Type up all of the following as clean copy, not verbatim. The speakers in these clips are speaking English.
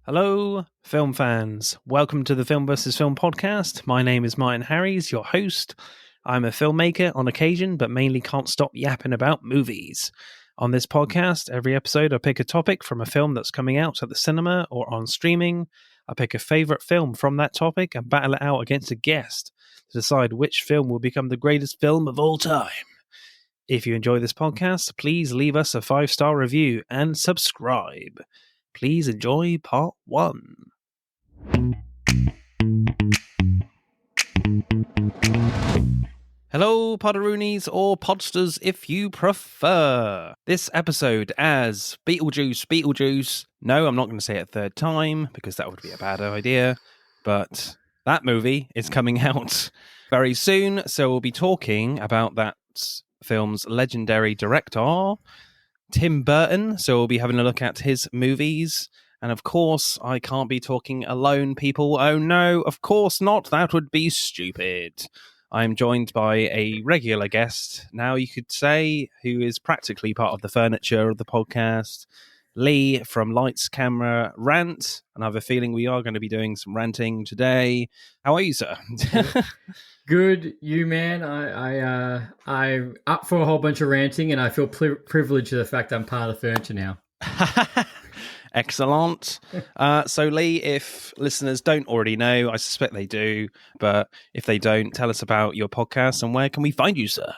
Hello, film fans. Welcome to the Film vs. Film podcast. My name is Martin Harries, your host. I'm a filmmaker on occasion, but mainly can't stop yapping about movies. On this podcast, every episode I pick a topic from a film that's coming out at the cinema or on streaming. I pick a favourite film from that topic and battle it out against a guest to decide which film will become the greatest film of all time. If you enjoy this podcast, please leave us a 5-star review and subscribe. Please enjoy part 1. Hello, Podderoonies or Podsters if you prefer. This episode as Beetlejuice. No, I'm not going to say it a third time because that would be a bad idea. But that movie is coming out very soon, so we'll be talking about that film's legendary director, Tim Burton, so we'll be having a look at his movies. And of course, I can't be talking alone, people. Oh no, of course not. That would be stupid. I'm joined by a regular guest, now you could say, who is practically part of the furniture of the podcast, Leigh from Lights, Camera, Rant. And I have a feeling we are going to be doing some ranting today. How are you, sir? Good, you man. I'm up for a whole bunch of ranting, and I feel privileged to the fact I'm part of the furniture now. Excellent. So, Leigh, if listeners don't already know, I suspect they do, but if they don't, tell us about your podcast and where can we find you, sir?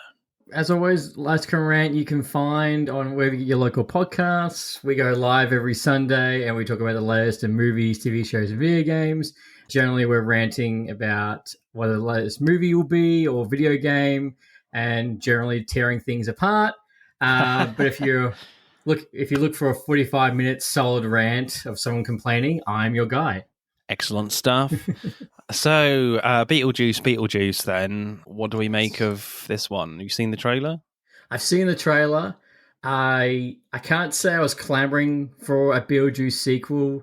As always, Lights, Camera, Rant you can find on wherever you get your local podcasts. We go live every Sunday, and we talk about the latest in movies, TV shows, and video games. Generally, we're ranting about what the latest movie will be or video game, and generally tearing things apart. But if you look for a 45-minute solid rant of someone complaining, I'm your guy. Excellent stuff. So, Beetlejuice. Then, what do we make of this one? You seen the trailer? I've seen the trailer. I can't say I was clamoring for a Beetlejuice sequel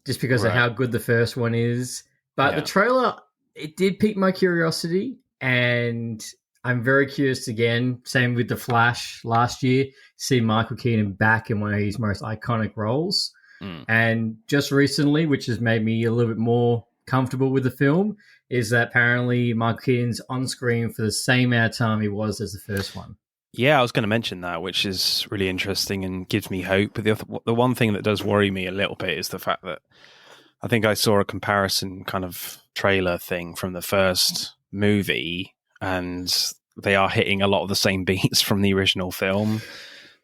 just because of how good the first one is. But the trailer, it did pique my curiosity, and I'm very curious again. Same with The Flash last year, see Michael Keaton back in one of his most iconic roles. And just recently, which has made me a little bit more comfortable with the film, is that apparently Michael Keaton's on screen for the same amount of time he was as the first one. Yeah, I was going to mention that, which is really interesting and gives me hope. But the one thing that does worry me a little bit is the fact that I think I saw a comparison kind of trailer thing from the first movie, and they are hitting a lot of the same beats from the original film.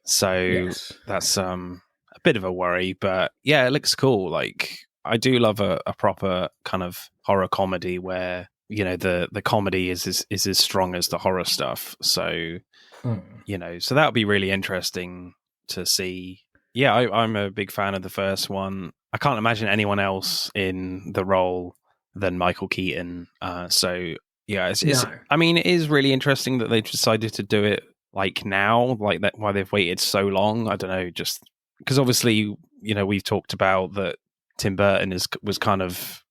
So that's a bit of a worry, but yeah, it looks cool. Like, I do love a proper kind of horror comedy where, you know, the comedy is as strong as the horror stuff. So, you know, so that would be really interesting to see. Yeah, I'm a big fan of the first one. I can't imagine anyone else in the role than Michael Keaton. So yeah, I mean, it is really interesting that they decided to do it like now, like that. Why they've waited so long, I don't know. Just because obviously, you know, we've talked about that Tim Burton was kind of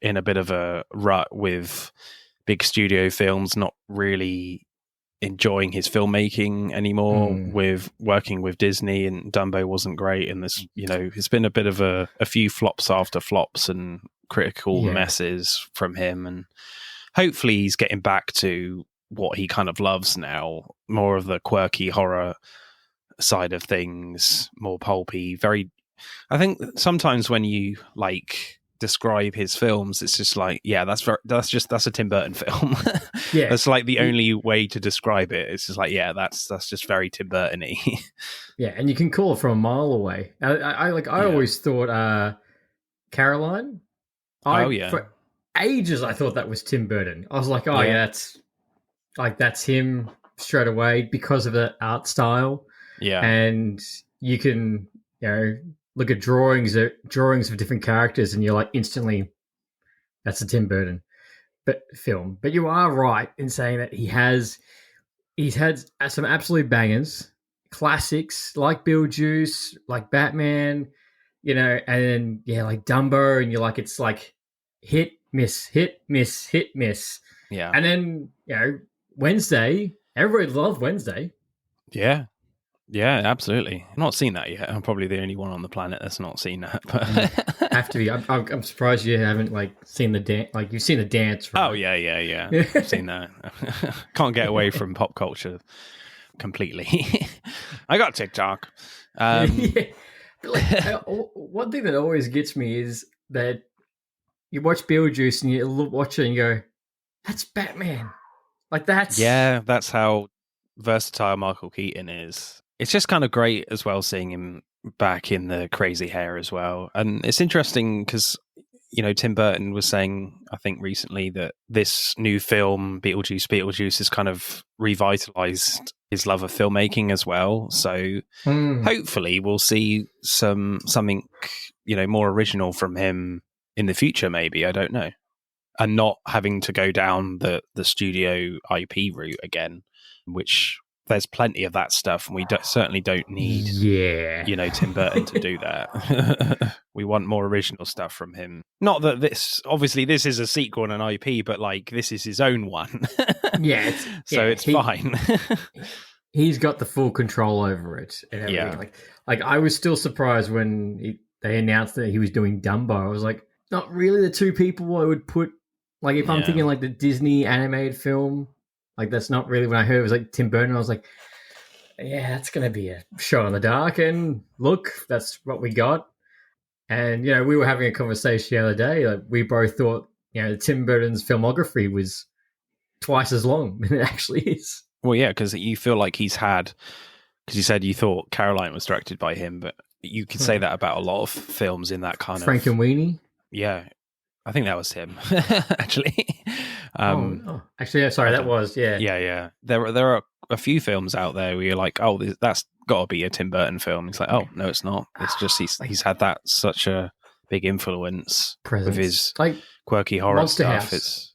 in a bit of a rut with big studio films, not really enjoying his filmmaking anymore, with working with Disney, and Dumbo wasn't great, and this, you know, it's been a bit of a few flops after flops and critical messes from him, and hopefully he's getting back to what he kind of loves now, more of the quirky horror side of things, more pulpy. I think sometimes when you like describe his films, it's just like, yeah, that's a Tim Burton film. Yeah, that's like the only way to describe it. It's just like, yeah, that's just very Tim Burton-y. Yeah, and you can call it from a mile away. I always thought Caroline. For ages I thought that was Tim Burton. I was like, that's him straight away because of the art style. Yeah, and you can, you know, look at drawings of different characters, and you're like, instantly, that's a Tim Burton film. But you are right in saying that he's had some absolute bangers, classics like Beetlejuice, like Batman, you know, and then like Dumbo, and you're like, it's like hit, miss, hit, miss, hit, miss. Yeah, and then, you know, Wednesday, everybody loved Wednesday. Yeah. Yeah, absolutely. I've not seen that yet. I'm probably the only one on the planet that's not seen that. But have to be. I'm surprised you haven't seen the dance. Like you've seen the dance, right? Oh yeah. I've seen that. Can't get away from pop culture completely. I got TikTok. Yeah. One thing that always gets me is that you watch Beetlejuice and you watch it and you go, "That's Batman." That's how versatile Michael Keaton is. It's just kind of great as well seeing him back in the crazy hair as well. And it's interesting because, Tim Burton was saying, I think recently, that this new film, Beetlejuice Beetlejuice, has kind of revitalized his love of filmmaking as well. So hopefully we'll see something, more original from him in the future, maybe. I don't know. And not having to go down the studio IP route again, which there's plenty of that stuff, and we certainly don't need, Tim Burton to do that. We want more original stuff from him. Not that this is a sequel and an IP, but this is his own one. It's fine. He's got the full control over it and everything. Like I was still surprised when they announced that he was doing Dumbo. I was like, not really the two people I would put. If I'm thinking the Disney animated film, that's not really when I heard it was Tim Burton. I was like, yeah, that's going to be a show in the dark. And look, that's what we got. And, we were having a conversation the other day. We both thought, Tim Burton's filmography was twice as long than it actually is. Well, yeah, because you feel like because you said you thought Caroline was directed by him, but you could say that about a lot of films in that kind Frank and Weenie? Yeah. I think that was him, actually. Actually, sorry, that was, yeah. Yeah. There are a few films out there where you're like, oh, that's got to be a Tim Burton film. It's like, oh, no, it's not. It's just he's had that such a big influence with his quirky horror Monster stuff. House.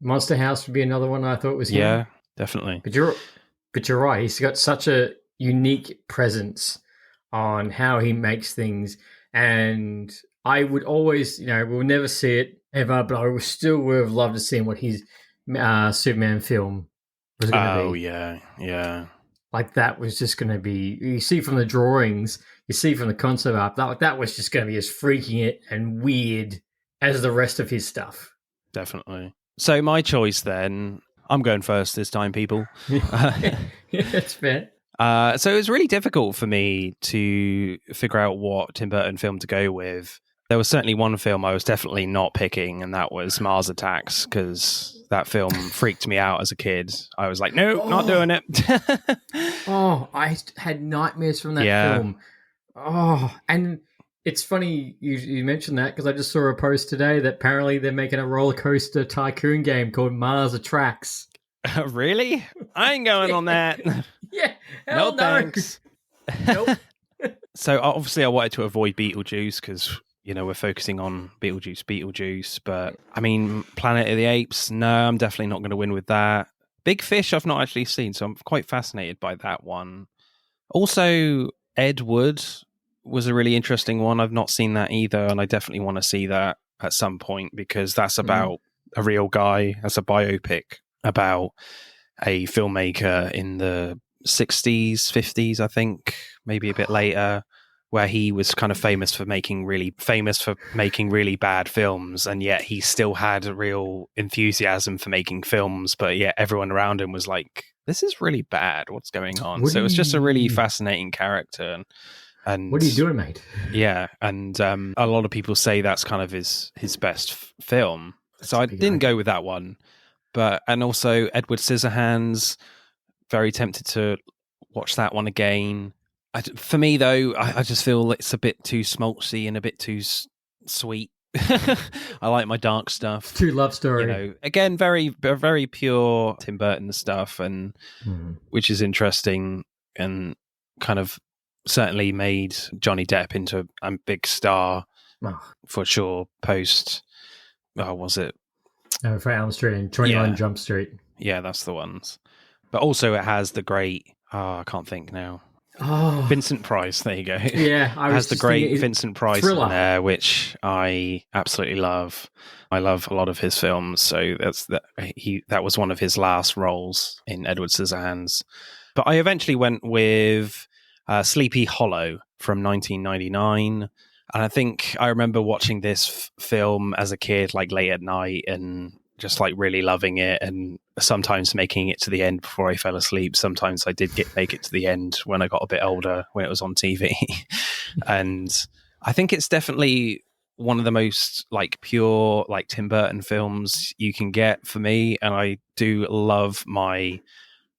Monster House would be another one I thought was him. Yeah, definitely. But you're right. He's got such a unique presence on how he makes things, and I would always, we'll never see it ever, but I still would have loved to see what his Superman film was going to be. Oh, yeah. That was just going to be, you see from the drawings, you see from the concept art, that was just going to be as freaking and weird as the rest of his stuff. Definitely. So my choice then, I'm going first this time, people. Yeah, that's fair. So it was really difficult for me to figure out what Tim Burton film to go with. There was certainly one film I was definitely not picking, and that was Mars Attacks, because that film freaked me out as a kid. I was like, no, not doing it. I had nightmares from that film. And it's funny you mentioned that, because I just saw a post today that apparently they're making a roller coaster tycoon game called Mars Attacks. Really? I ain't going on that. Yeah. No, thanks. Nope. So obviously I wanted to avoid Beetlejuice because, we're focusing on Beetlejuice. But I mean, Planet of the Apes, no, I'm definitely not going to win with that. Big Fish I've not actually seen, so I'm quite fascinated by that one. Also, Ed Wood was a really interesting one. I've not seen that either, and I definitely want to see that at some point, because that's about a real guy. That's a biopic about a filmmaker in the 60s, 50s, I think, maybe a bit later, where he was kind of famous for making really bad films, and yet he still had a real enthusiasm for making films, but yet everyone around him was like, this is really bad, what's going on? So it was just a really fascinating character. And what are you doing, mate? Yeah, and a lot of people say that's kind of his best film. So I didn't go with that one. And also Edward Scissorhands, very tempted to watch that one again. For me, though, I just feel it's a bit too schmaltzy and a bit too sweet. I like my dark stuff. Too love story. Again, very, very pure Tim Burton stuff, and which is interesting and kind of certainly made Johnny Depp into a big star for sure. Post, was it? For Elm Street and 21 Jump Street. Yeah, that's the ones. But also it has the great, I can't think now. Oh, Vincent Price, there you go. Yeah, it has the great Vincent Price in there, which I absolutely love. I love a lot of his films, so that was one of his last roles in Edward Scissorhands. But I eventually went with Sleepy Hollow from 1999. And I think I remember watching this film as a kid, like late at night, and just like really loving it, and sometimes making it to the end before I fell asleep. Sometimes I did make it to the end when I got a bit older, when it was on TV. And I think it's definitely one of the most like pure like Tim Burton films you can get for me. And I do love my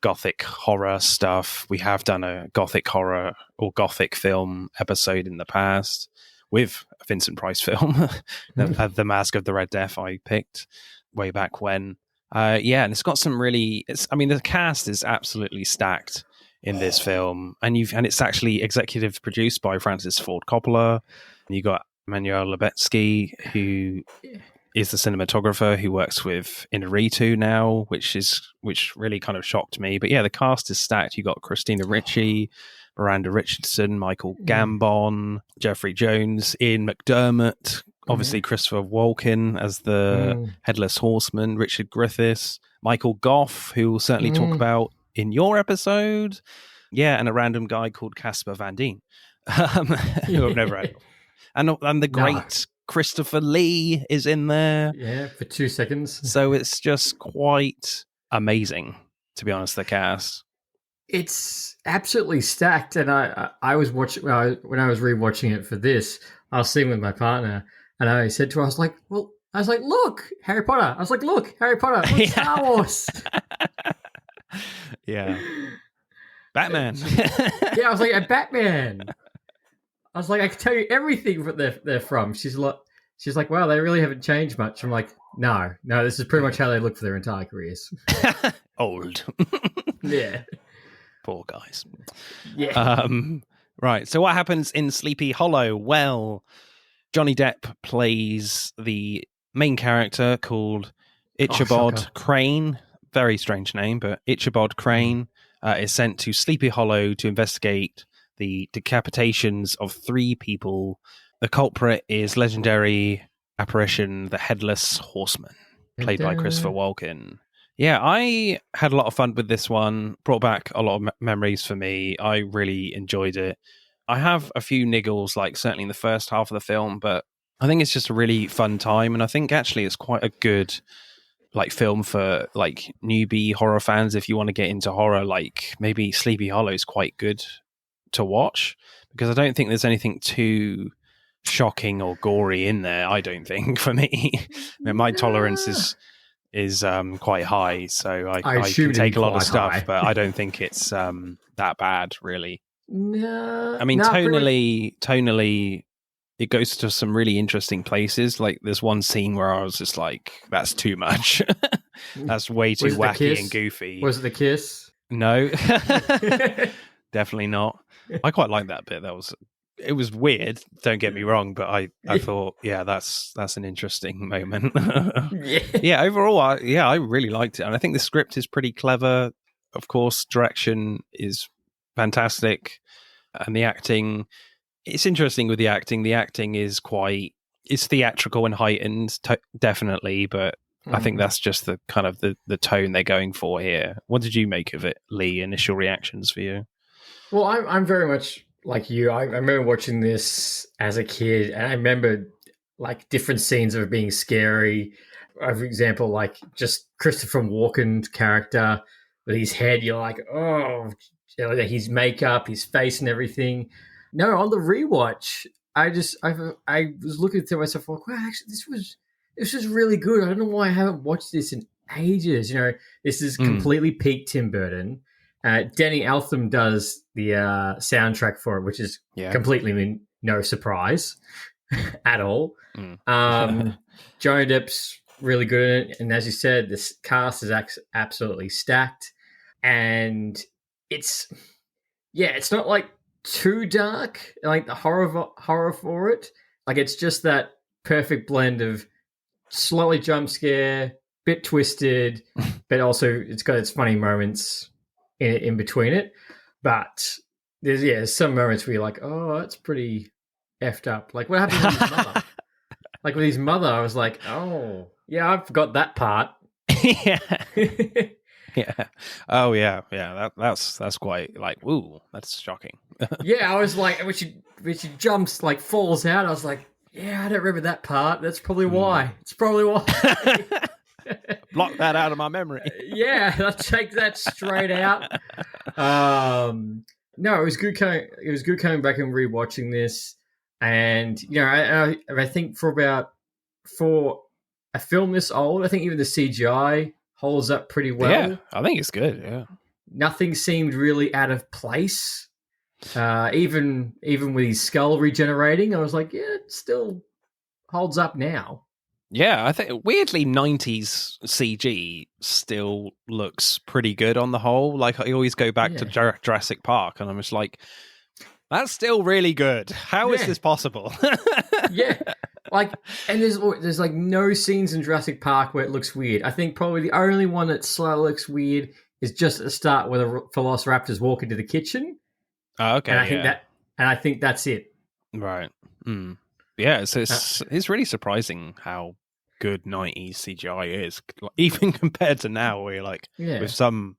gothic horror stuff. We have done a gothic horror or gothic film episode in the past with a Vincent Price film, the Mask of the Red Death I picked way back when. And it's got some really, the cast is absolutely stacked in this film, and it's actually executive produced by Francis Ford Coppola. And you got Manuel Lubezki, who is the cinematographer who works with Inarritu now, which really kind of shocked me. But yeah, the cast is stacked. You got Christina Ricci, Miranda Richardson, Michael Gambon, Jeffrey Jones, Ian McDermott, obviously Christopher Walken as the Headless Horseman, Richard Griffiths, Michael Goff, who we'll certainly talk about in your episode. Yeah, and a random guy called Casper Van Dien, who I've never heard of. And the great Christopher Leigh is in there. Yeah, for 2 seconds. So it's just quite amazing, to be honest, the cast. It's absolutely stacked. And I was watching, when I was rewatching it for this, I was sitting with my partner, and I said to her, I was like, look, Harry Potter. I was like, look, Harry Potter. Look, Star Wars. Yeah. Batman. Yeah, I was like, a Batman. I was like, I can tell you everything that they're from. She's like, wow, they really haven't changed much. I'm like, no, this is pretty much how they look for their entire careers. Old. Yeah. Poor guys. Yeah. Right. So what happens in Sleepy Hollow? Well, Johnny Depp plays the main character called Ichabod Crane. Very strange name, but Ichabod Crane is sent to Sleepy Hollow to investigate the decapitations of 3 people. The culprit is legendary apparition, the Headless Horseman, played by Christopher Walken. Yeah, I had a lot of fun with this one. Brought back a lot of memories for me. I really enjoyed it. I have a few niggles, like certainly in the first half of the film, but I think it's just a really fun time. And I think actually it's quite a good like film for like newbie horror fans. If you want to get into horror, like maybe Sleepy Hollow is quite good to watch, because I don't think there's anything too shocking or gory in there. I don't think, for me. My tolerance is quite high, so I can take a lot of stuff, but I don't think it's that bad, really. No, I mean, tonally, it goes to some really interesting places. Like there's one scene where I was just like, "That's too much. That's way too wacky and goofy." Was it the kiss? No, definitely not. I quite like that bit. It was weird. Don't get me wrong, but I thought, yeah, that's an interesting moment. Yeah. Overall, I really liked it, and I think the script is pretty clever. Of course, direction is fantastic, and the acting. It's interesting with the acting. The acting is it's theatrical and heightened, definitely, but I think that's just the kind of the tone they're going for here. What did you make of it, Leigh? Initial reactions for you? Well, I'm very much like you. I remember watching this as a kid, and I remember like different scenes of it being scary. For example, like just Christopher Walken's character with his head. You're like, oh, his makeup, his face, and everything. No, on the rewatch, I was looking to myself like, wow, actually, this was really good. I don't know why I haven't watched this in ages. This is completely peak Tim Burton. Danny Elfman does the soundtrack for it, which is completely no surprise at all. Johnny Depp's really good in it, and as you said, this cast is absolutely stacked, and it's not like too dark, like the horror for it. Like it's just that perfect blend of slightly jump scare, bit twisted, but also it's got its funny moments in between it. But there's some moments where you're like, oh, that's pretty effed up. Like what happened with his mother? Like with his mother, I was like, oh yeah, I forgot that part. Yeah. Yeah. Oh yeah. Yeah. That's quite like, ooh, that's shocking. Yeah, I was like, when she jumps, like falls out, I was like, yeah, I don't remember that part. That's probably why. It's probably why. Block that out of my memory. Yeah, I'll take that straight out. No, it was good. It was good coming back and rewatching this, and I think for a film this old, I think even the CGI holds up pretty well. Yeah, I think it's good. Yeah, nothing seemed really out of place. Even with his skull regenerating, I was like, yeah, it still holds up now. Yeah, I think weirdly 90s CG still looks pretty good on the whole. Like I always go back to Jurassic Park and I'm just like, that's still really good. How is this possible? Yeah. Like, and there's like no scenes in Jurassic Park where it looks weird. I think probably the only one that slightly looks weird is just at the start where the velociraptors walk into the kitchen. Oh, okay. And I think that's it. Right. Mm. Yeah, so it's really surprising how good 90s CGI is, even compared to now, where you're like, with some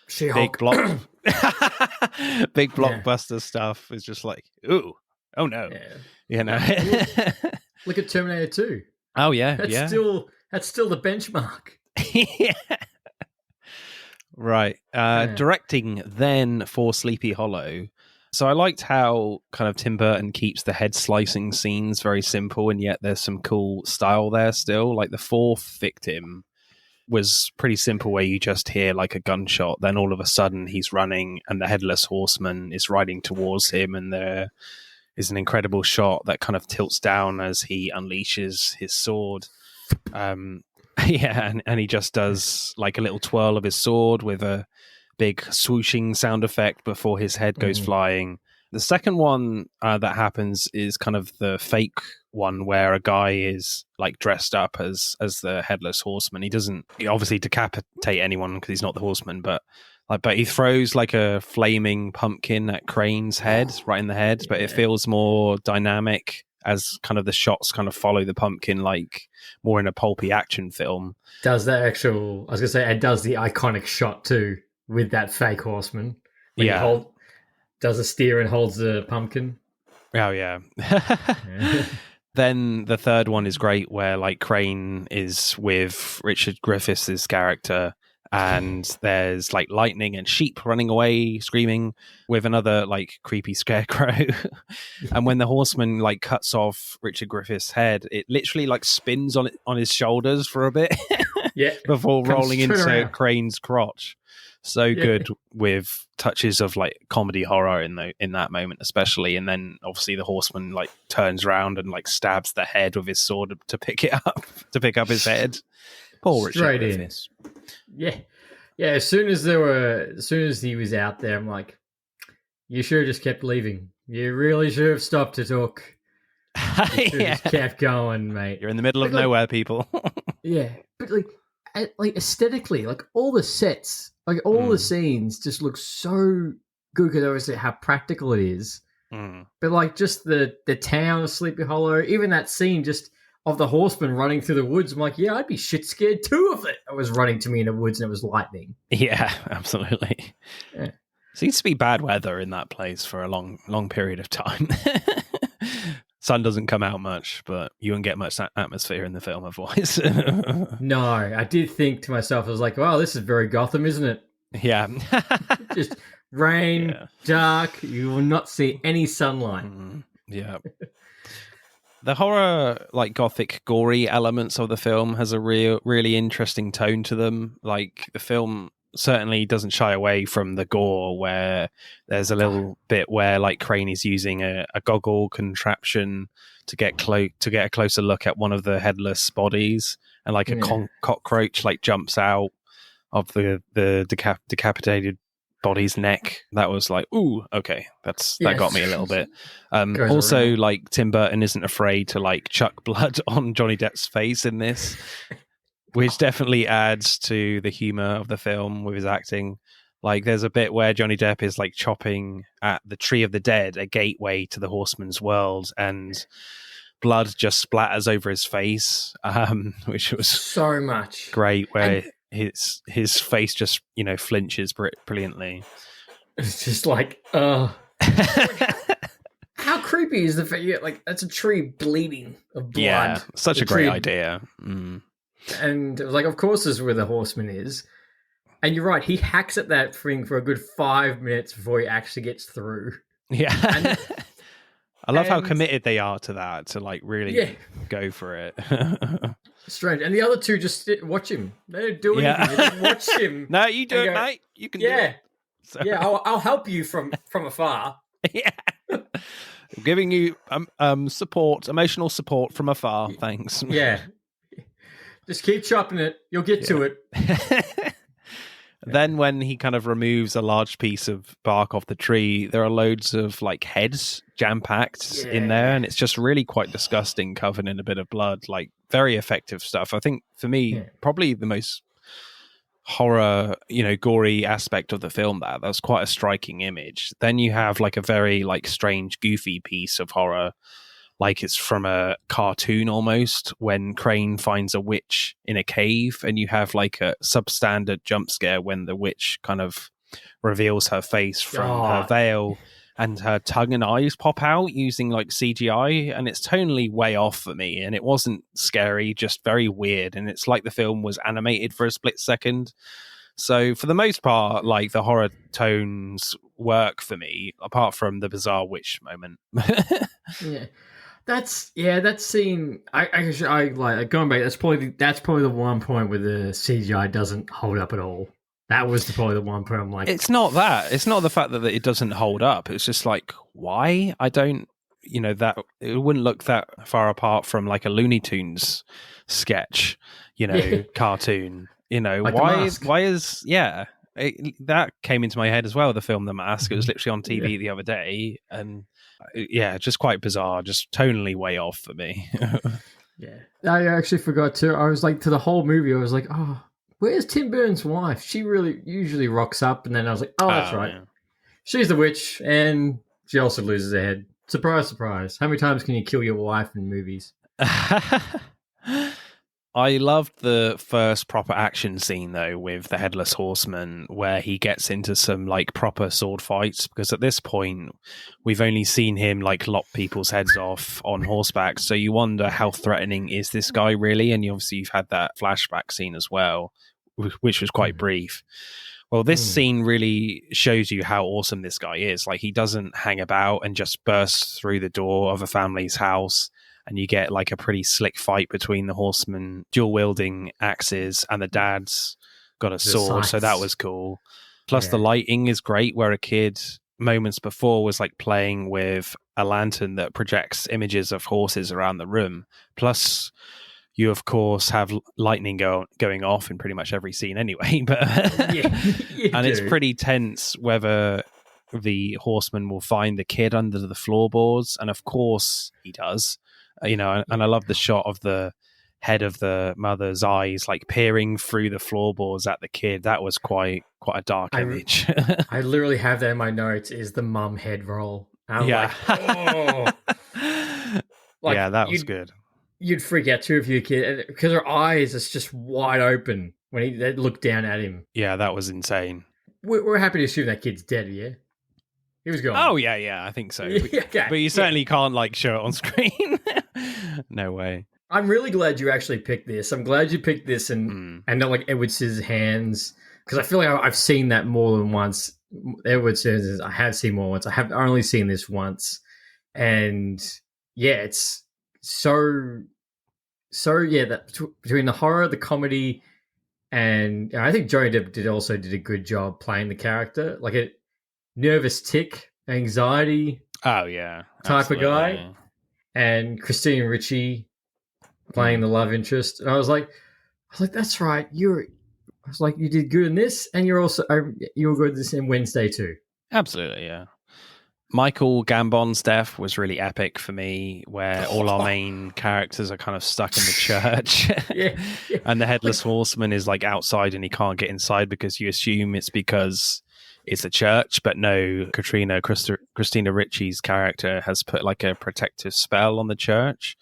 big blockbuster stuff, is just like, ooh, oh no. Yeah. Look at Terminator 2. Oh, yeah. That's still the benchmark. Yeah. Right. Directing then for Sleepy Hollow. So I liked how kind of Tim Burton keeps the head slicing scenes very simple, and yet there's some cool style there still. Like the fourth victim was pretty simple, where you just hear like a gunshot, then all of a sudden he's running and the headless horseman is riding towards him, and there is an incredible shot that kind of tilts down as he unleashes his sword. And he just does like a little twirl of his sword with a big swooshing sound effect before his head goes flying. The second one that happens is kind of the fake one, where a guy is like dressed up as the headless horseman. He doesn't obviously decapitate anyone because he's not the horseman, but he throws like a flaming pumpkin at Crane's head, right in the head. But it feels more dynamic as kind of the shots kind of follow the pumpkin, like more in a pulpy action film. Does that I was going to say, it does the iconic shot too, with that fake horseman. When he does a steer and holds the pumpkin. Oh, yeah. Then the third one is great, where like Crane is with Richard Griffiths' character, and there's like lightning and sheep running away, screaming, with another like creepy scarecrow. And when the horseman like cuts off Richard Griffiths' head, it literally like spins on his shoulders for a bit before rolling into Crane's crotch. So good with touches of like comedy horror in that moment, especially. And then obviously the horseman like turns around and like stabs the head with his sword to pick up his head. Poor Richard Griffiths. Yeah. As soon as he was out there, I'm like, you should have just kept leaving. You really should have stopped to talk. You should have just kept going, mate. You're in the middle of nowhere, people. Yeah, but like aesthetically, like all the sets, like all the scenes just look so good because obviously how practical it is. But like just the town of Sleepy Hollow, even that scene just of the horseman running through the woods, I'm like, yeah, I'd be shit scared too if it was running to me in the woods and it was lightning. Yeah, absolutely. Yeah. Seems to be bad weather in that place for a long period of time. Sun doesn't come out much, but you won't get much atmosphere in the film otherwise. No, I did think to myself, I was like, wow, this is very Gotham, isn't it? Yeah. Just rain, dark, you will not see any sunlight. Yeah. The horror, like gothic, gory elements of the film has a really interesting tone to them. Like the film certainly doesn't shy away from the gore, where there's a little bit where like Crane is using a goggle contraption to get a closer look at one of the headless bodies, and like a cockroach like jumps out of the decapitated body's neck. That was like, ooh, okay, that got me a little bit. Also, like Tim Burton isn't afraid to like chuck blood on Johnny Depp's face in this, which definitely adds to the humor of the film with his acting. Like there's a bit where Johnny Depp is like chopping at the Tree of the Dead, a gateway to the Horseman's world, and blood just splatters over his face, which was so much great, where his face just flinches brilliantly. It's just like, oh. How creepy is the fact? Yeah, like that's a tree bleeding of blood. Yeah, such a great idea. And it was like, of course, this is where the horseman is. And you're right, he hacks at that thing for a good 5 minutes before he actually gets through. Yeah. I love how committed they are to that, to like really go for it. Strange. And the other two just watch him. They don't do anything. They just watch him. No, you do it, mate. You can do it. So. Yeah, I'll help you from afar. Yeah. I'm giving you support, emotional support from afar. Thanks. Yeah. Just keep chopping it. You'll get to it. Then when he kind of removes a large piece of bark off the tree, there are loads of like heads jam-packed in there, and it's just really quite disgusting, covered in a bit of blood. Like, very effective stuff. I think for me, probably the most horror, gory aspect of the film. That's quite a striking image. Then you have like a very like strange, goofy piece of horror, like it's from a cartoon almost, when Crane finds a witch in a cave, and you have like a substandard jump scare when the witch kind of reveals her face from her veil, and her tongue and eyes pop out using like CGI, and it's tonally way off for me, and it wasn't scary, just very weird, and it's like the film was animated for a split second. So for the most part, like the horror tones work for me, apart from the bizarre witch moment. That scene. I like going back. That's probably the one point where the CGI doesn't hold up at all. That was probably the one point I'm like, it's not that. It's not the fact that it doesn't hold up. It's just like, why? I don't. That it wouldn't look that far apart from like a Looney Tunes sketch. Cartoon. Like why is that came into my head as well. The film The Mask. It was literally on TV the other day, and. Just quite bizarre, just tonally way off for me. I actually forgot too. I was like, to the whole movie, I was like, oh, where's Tim Burton's wife? She really usually rocks up, and then I was like, oh, that's right. Yeah. She's the witch, and she also loses her head. Surprise, surprise. How many times can you kill your wife in movies? I loved the first proper action scene, though, with the Headless Horseman, where he gets into some, like, proper sword fights, because at this point, we've only seen him, like, lop people's heads off on horseback, so you wonder how threatening is this guy, really, and you've had that flashback scene as well, which was quite brief. Well, this scene really shows you how awesome this guy is. Like, he doesn't hang about and just bursts through the door of a family's house, and you get like a pretty slick fight between the horsemen dual wielding axes, and the dad's got a sword. So that was cool. Plus the lighting is great, where a kid moments before was like playing with a lantern that projects images of horses around the room. Plus you of course have lightning going off in pretty much every scene anyway, but and it's pretty tense whether the horseman will find the kid under the floorboards, and of course he does. And I love the shot of the head of the mother's eyes, like peering through the floorboards at the kid. That was quite a dark image. I literally have that in my notes, is the mum head roll. Like, oh. Like, that was good. You'd freak out too if you're a kid, because her eyes is just wide open when they look down at him. Yeah, that was insane. We're happy to assume that kid's dead, yeah? He was gone. Oh, yeah, I think so. But you certainly can't, like, show it on screen. No way. I'm really glad you actually picked this. I'm glad you picked this and not, like, Edward Scissorhands, because I feel like I've seen that more than once. Edward Scissorhands, I have seen more once. I have only seen this once. And, it's so that between the horror, the comedy, and I think Johnny Depp did a good job playing the character. Like, a nervous tick, anxiety type of guy. Yeah. And Christina Ricci playing the love interest. And I was like, that's right. You did good in this, and you were good in this in Wednesday too. Absolutely, yeah. Michael Gambon's death was really epic for me, where all our main characters are kind of stuck in the church. And the Headless Horseman is like outside and he can't get inside, because you assume it's because it's a church, but no, Christina Ricci's character has put like a protective spell on the church.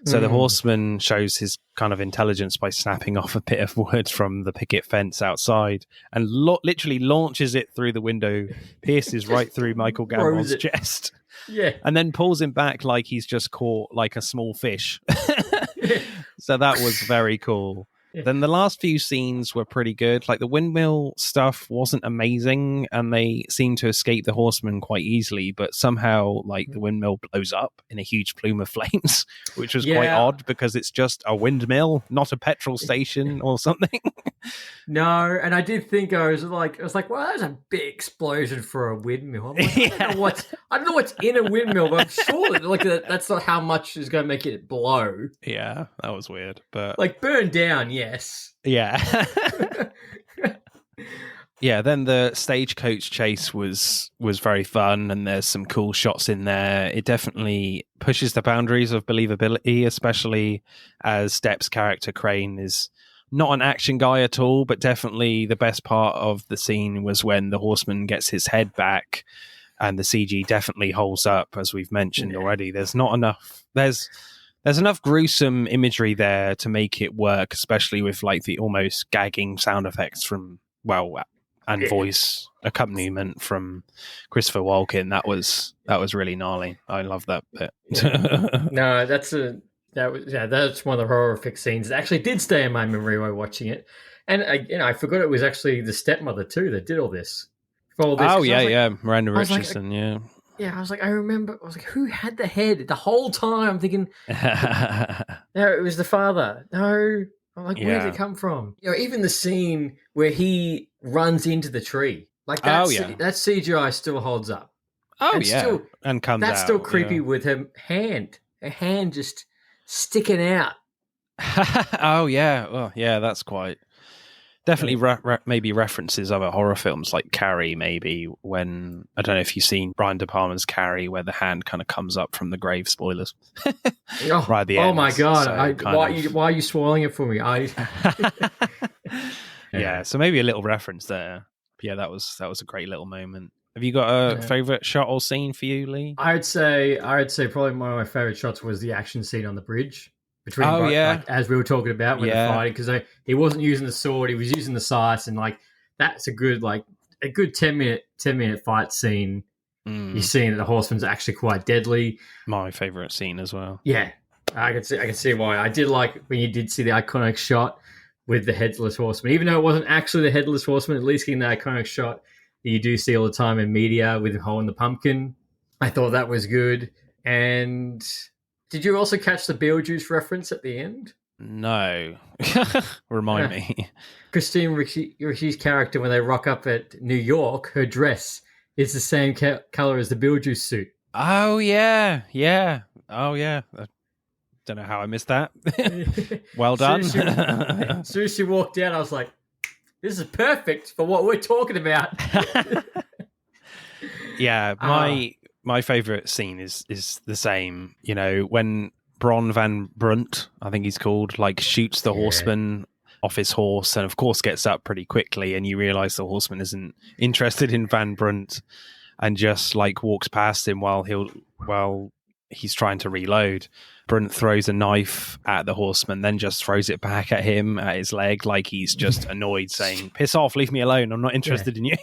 So the horseman shows his kind of intelligence by snapping off a bit of wood from the picket fence outside and literally launches it through the window, pierces right through Michael Gambon's chest. Yeah. And then pulls him back like he's just caught like a small fish. So that was very cool. Yeah. Then the last few scenes were pretty good. Like the windmill stuff wasn't amazing and they seemed to escape the horseman quite easily, but somehow like the windmill blows up in a huge plume of flames, which was quite odd because it's just a windmill, not a petrol station or something. No, and I did think I was like, well, that was a big explosion for a windmill. Like, I don't know what's in a windmill, but I'm sure that, that's not how much is going to make it blow. Yeah, that was weird, but like burn down, yes. Yeah. Yeah, then the stagecoach chase was very fun and there's some cool shots in there. It definitely pushes the boundaries of believability, especially as Depp's character Crane is not an action guy at all, but definitely the best part of the scene was when the horseman gets his head back and the CG definitely holds up, as we've mentioned already. There's not enough... There's enough gruesome imagery there to make it work, especially with like the almost gagging sound effects from, and voice accompaniment from Christopher Walken. That was really gnarly. I love that bit. No, that's one of the horrific scenes that actually did stay in my memory while watching it. And I forgot it was actually the stepmother too that did all this. Miranda Richardson, Yeah, I was like, who had the head the whole time? I'm thinking, no, it was the father. No, I'm like, where did it come from? Even the scene where he runs into the tree, like that CGI still holds up. And comes out. That's still creepy with her hand just sticking out. That's quite. Definitely maybe references other horror films like Carrie, maybe, when, I don't know if you've seen Brian De Palma's Carrie, where the hand kind of comes up from the grave, spoilers. Right at the end. Oh my God. Why are you spoiling it for me? So maybe a little reference there. But yeah, that was a great little moment. Have you got a favourite shot or scene for you, Leigh? I'd say probably one of my favourite shots was the action scene on the bridge. As we were talking about when they're fighting, because he wasn't using the sword, he was using the scythe, and like that's a good 10-minute fight scene. You're seeing that the horseman's actually quite deadly. My favourite scene as well. Yeah, I can see why. I did like when you did see the iconic shot with the headless horseman, even though it wasn't actually the headless horseman. At least getting the iconic shot that you do see all the time in media with him holding the pumpkin. I thought that was good. And did you also catch the Beetlejuice reference at the end? No. Remind me. Christine Ricci's character, when they rock up at New York, her dress is the same color as the Beetlejuice suit. Oh, yeah. Yeah. Oh, yeah. I don't know how I missed that. Well done. As soon as she walked out, I was like, this is perfect for what we're talking about. Yeah, my favourite scene is the same. When Bron Van Brunt, I think he's called, like shoots the horseman off his horse and of course gets up pretty quickly and you realise the horseman isn't interested in Van Brunt and just like walks past him while he's trying to reload. Brunt throws a knife at the horseman, then just throws it back at him, at his leg, like he's just annoyed, saying, piss off, leave me alone, I'm not interested in you.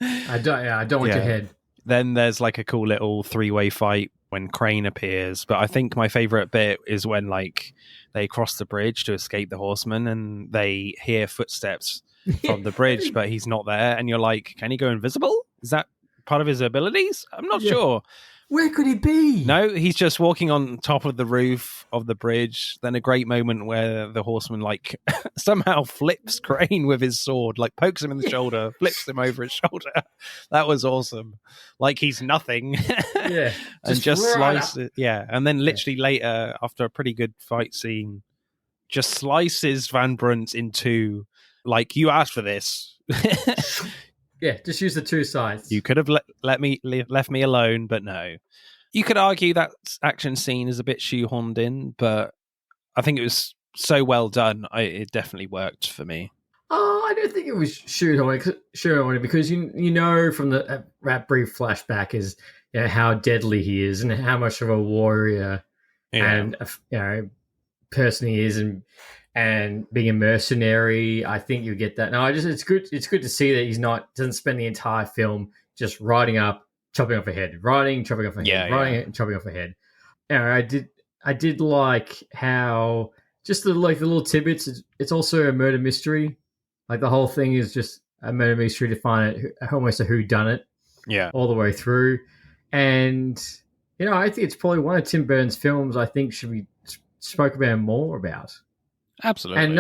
I don't want your head. Then there's like a cool little three-way fight when Crane appears. But I think my favorite bit is when like they cross the bridge to escape the horseman and they hear footsteps from the bridge, but he's not there. And you're like, can he go invisible? Is that part of his abilities? I'm not sure. Where could he be? No, he's just walking on top of the roof of the bridge. Then a great moment where the horseman like somehow flips Crane with his sword, like pokes him in the shoulder, flips him over his shoulder. That was awesome. Like he's nothing. Yeah. And just slices. Yeah. And then literally later, after a pretty good fight scene, just slices Van Brunt in two. Like, you asked for this. Yeah, just use the two sides. You could have left me alone, but no. You could argue that action scene is a bit shoehorned in, but I think it was so well done. It definitely worked for me. Oh, I don't think it was shoehorned because you know from that brief flashback is how deadly he is and how much of a warrior and person he is, and being a mercenary. I think you get that. No, it's good to see that he's doesn't spend the entire film just riding up, chopping off a head, riding, chopping off a head, riding, chopping off a head. I did like how just the little tidbits. It's also a murder mystery. Like the whole thing is just a murder mystery to find it, almost a whodunit. Yeah, all the way through. And I think it's probably one of Tim Burton's films I think should be spoke about more about. Absolutely, and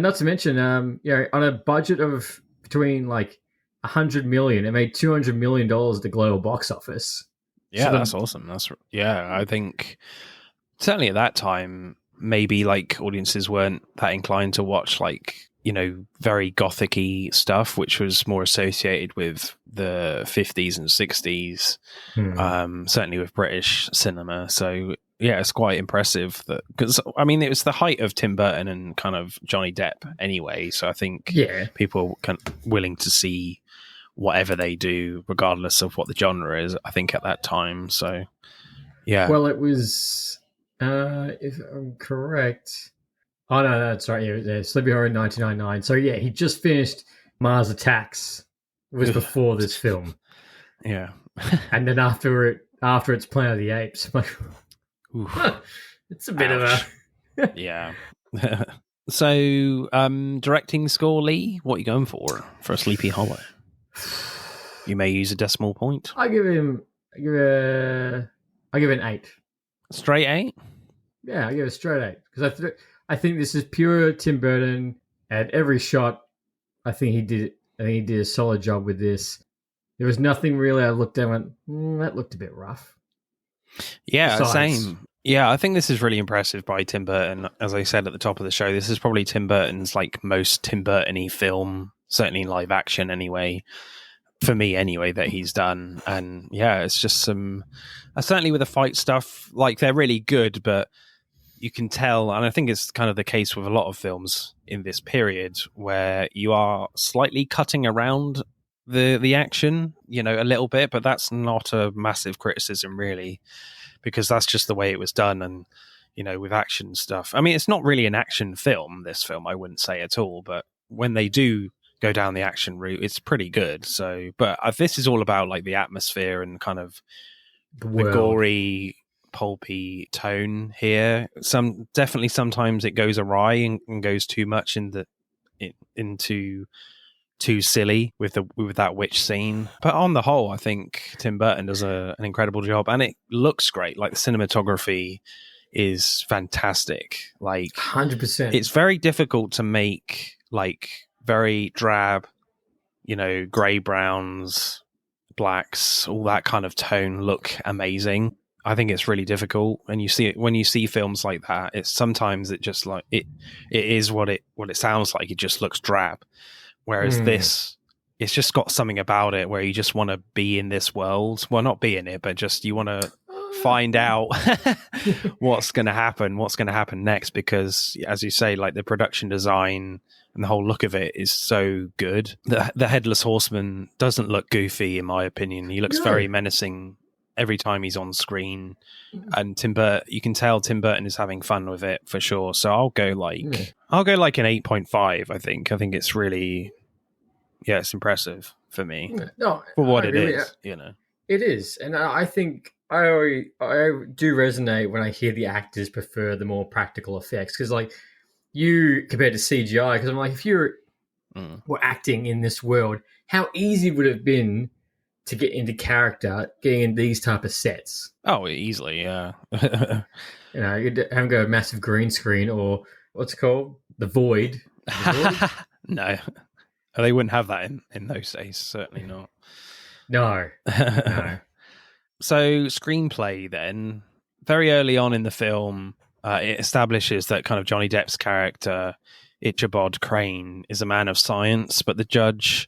not to mention, on a budget of between like 100 million, it made $200 million at the global box office. Yeah, so that's awesome. I think certainly at that time, maybe like audiences weren't that inclined to watch like very gothic-y stuff, which was more associated with the 50s and 60s, certainly with British cinema. So yeah, it's quite impressive that, because I mean, it was the height of Tim Burton and kind of Johnny Depp anyway. So I think people are willing to see whatever they do, regardless of what the genre is, I think at that time. So yeah. Well, it was, if I'm correct... Oh, no, that's right. Yeah, Sleepy Hollow in 1999. So, yeah, he just finished Mars Attacks. It was before this film. Yeah. And then after it's Planet of the Apes. I'm like, it's a bit of a... Yeah. So, directing score, Leigh, what are you going for Sleepy Hollow? You may use a decimal point. I give it an 8. Straight 8? Yeah, I give it a straight 8. Because I think this is pure Tim Burton. At every shot, I think he did a solid job with this. There was nothing really I looked at and went, that looked a bit rough. Yeah, same. Yeah, I think this is really impressive by Tim Burton. As I said at the top of the show, this is probably Tim Burton's like most Tim Burton-y film, certainly in live action anyway, for me anyway, that he's done. And yeah, it's just certainly with the fight stuff, like they're really good, but you can tell, and I think it's kind of the case with a lot of films in this period, where you are slightly cutting around the action, a little bit, but that's not a massive criticism really, because that's just the way it was done. And with action stuff, I mean, it's not really an action film, this film, I wouldn't say at all, but when they do go down the action route, it's pretty good. So, but this is all about like the atmosphere and kind of the gory, pulpy tone here. Definitely sometimes it goes awry and goes too much into too silly with that witch scene. But on the whole, I think Tim Burton does an incredible job, and it looks great. Like the cinematography is fantastic. Like 100%. It's very difficult to make like very drab, gray browns, blacks, all that kind of tone look amazing. I think it's really difficult, and you see it when you see films like that. It's sometimes it just like it is what it sounds like. It just looks drab, whereas this, it's just got something about it where you just want to be in this world. Well, not be in it, but just you want to find out what's going to happen next. Because, as you say, like the production design and the whole look of it is so good. The Headless Horseman doesn't look goofy, in my opinion. He looks very menacing every time he's on screen, and you can tell Tim Burton is having fun with it for sure. So I'll go like an 8.5. I think it's really, it's impressive for me. No, for what it is, It is, and I think I do resonate when I hear the actors prefer the more practical effects, because like you compared to CGI, because I'm like, if you were acting in this world, how easy would it have been to get into character, getting in these type of sets? Oh, easily, yeah. You'd have go a massive green screen, or what's it called? The Void. No. They wouldn't have that in those days, certainly not. No. So, screenplay then, very early on in the film, it establishes that kind of Johnny Depp's character, Ichabod Crane, is a man of science, but the judge,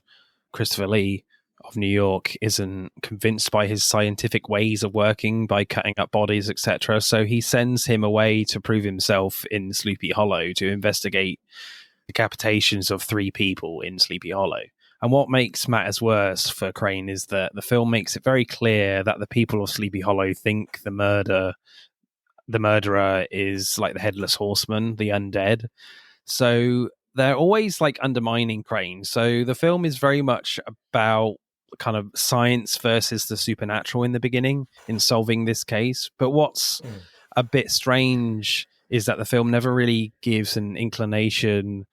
Christopher Lee, of New York, isn't convinced by his scientific ways of working by cutting up bodies, etc. So he sends him away to prove himself in Sleepy Hollow to investigate decapitations of 3 people in Sleepy Hollow. And what makes matters worse for Crane is that the film makes it very clear that the people of Sleepy Hollow think the murder the murderer is like the headless horseman, the undead. So they're always like undermining Crane. So the film is very much about kind of science versus the supernatural in the beginning in solving this case. But what's a bit strange is that the film never really gives an inclination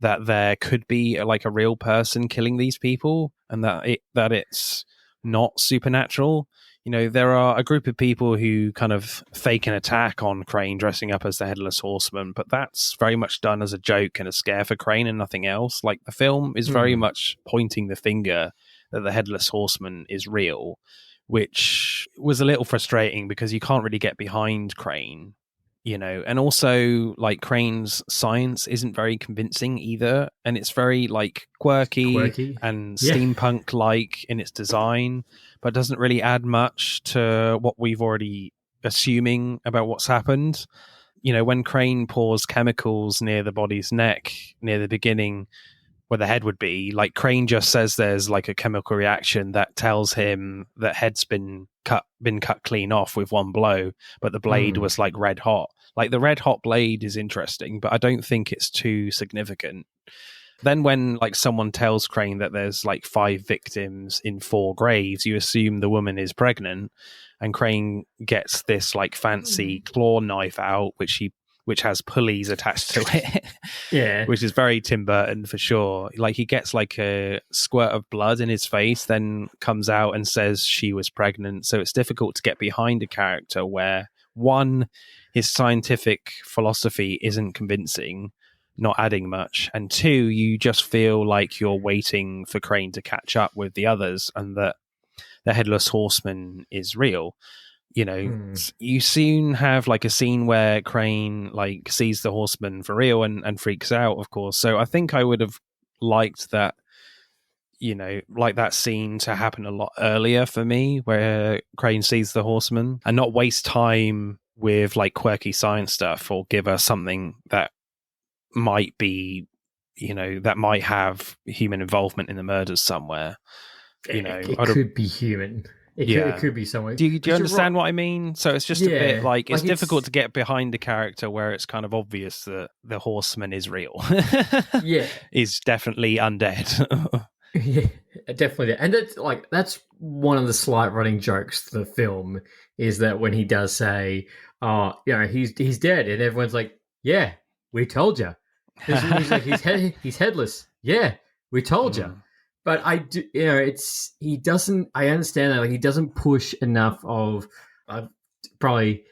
that there could be like a real person killing these people, and that it's not supernatural. You know, there are a group of people who kind of fake an attack on Crane dressing up as the Headless Horseman, but that's very much done as a joke and a scare for Crane and nothing else. Like, the film is very much pointing the finger that the Headless Horseman is real, which was a little frustrating because you can't really get behind Crane, you know. And also, like, Crane's science isn't very convincing either, and it's very, like, quirky. And steampunk-like in its design, but doesn't really add much to what we've already assuming about what's happened. You know, when Crane pours chemicals near the body's neck, near the beginning, where the head would be, like, Crane just says there's like a chemical reaction that tells him that head's been cut clean off with one blow, but the blade was like red hot. Like, the red hot blade is interesting, but I don't think it's too significant. Then when, like, someone tells Crane that there's like 5 victims in 4 graves, you assume the woman is pregnant, and Crane gets this like fancy claw knife out, which has pulleys attached to it. Yeah. Which is very Tim Burton for sure. Like, he gets like a squirt of blood in his face, then comes out and says she was pregnant. So it's difficult to get behind a character where, one, his scientific philosophy isn't convincing, not adding much, and 2, you just feel like you're waiting for Crane to catch up with the others and that the Headless Horseman is real. You know, you soon have like a scene where Crane like sees the horseman for real and freaks out, of course. So I think I would have liked that, you know, like that scene to happen a lot earlier for me, where Crane sees the horseman, and not waste time with like quirky science stuff, or give us something that might be, you know, that might have human involvement in the murders somewhere. You know, it could be human. It could be someone. Do you understand what I mean? So it's just a bit like it's difficult to get behind a character where it's kind of obvious that the horseman is real. Is definitely undead. Yeah, definitely. And that's one of the slight running jokes to the film, is that when he does say, "Oh, you know, he's dead," and everyone's like, "Yeah, we told you." He's like, he's headless. Yeah, we told you. But I do, you know, he doesn't. I understand that, like, he doesn't push enough of probably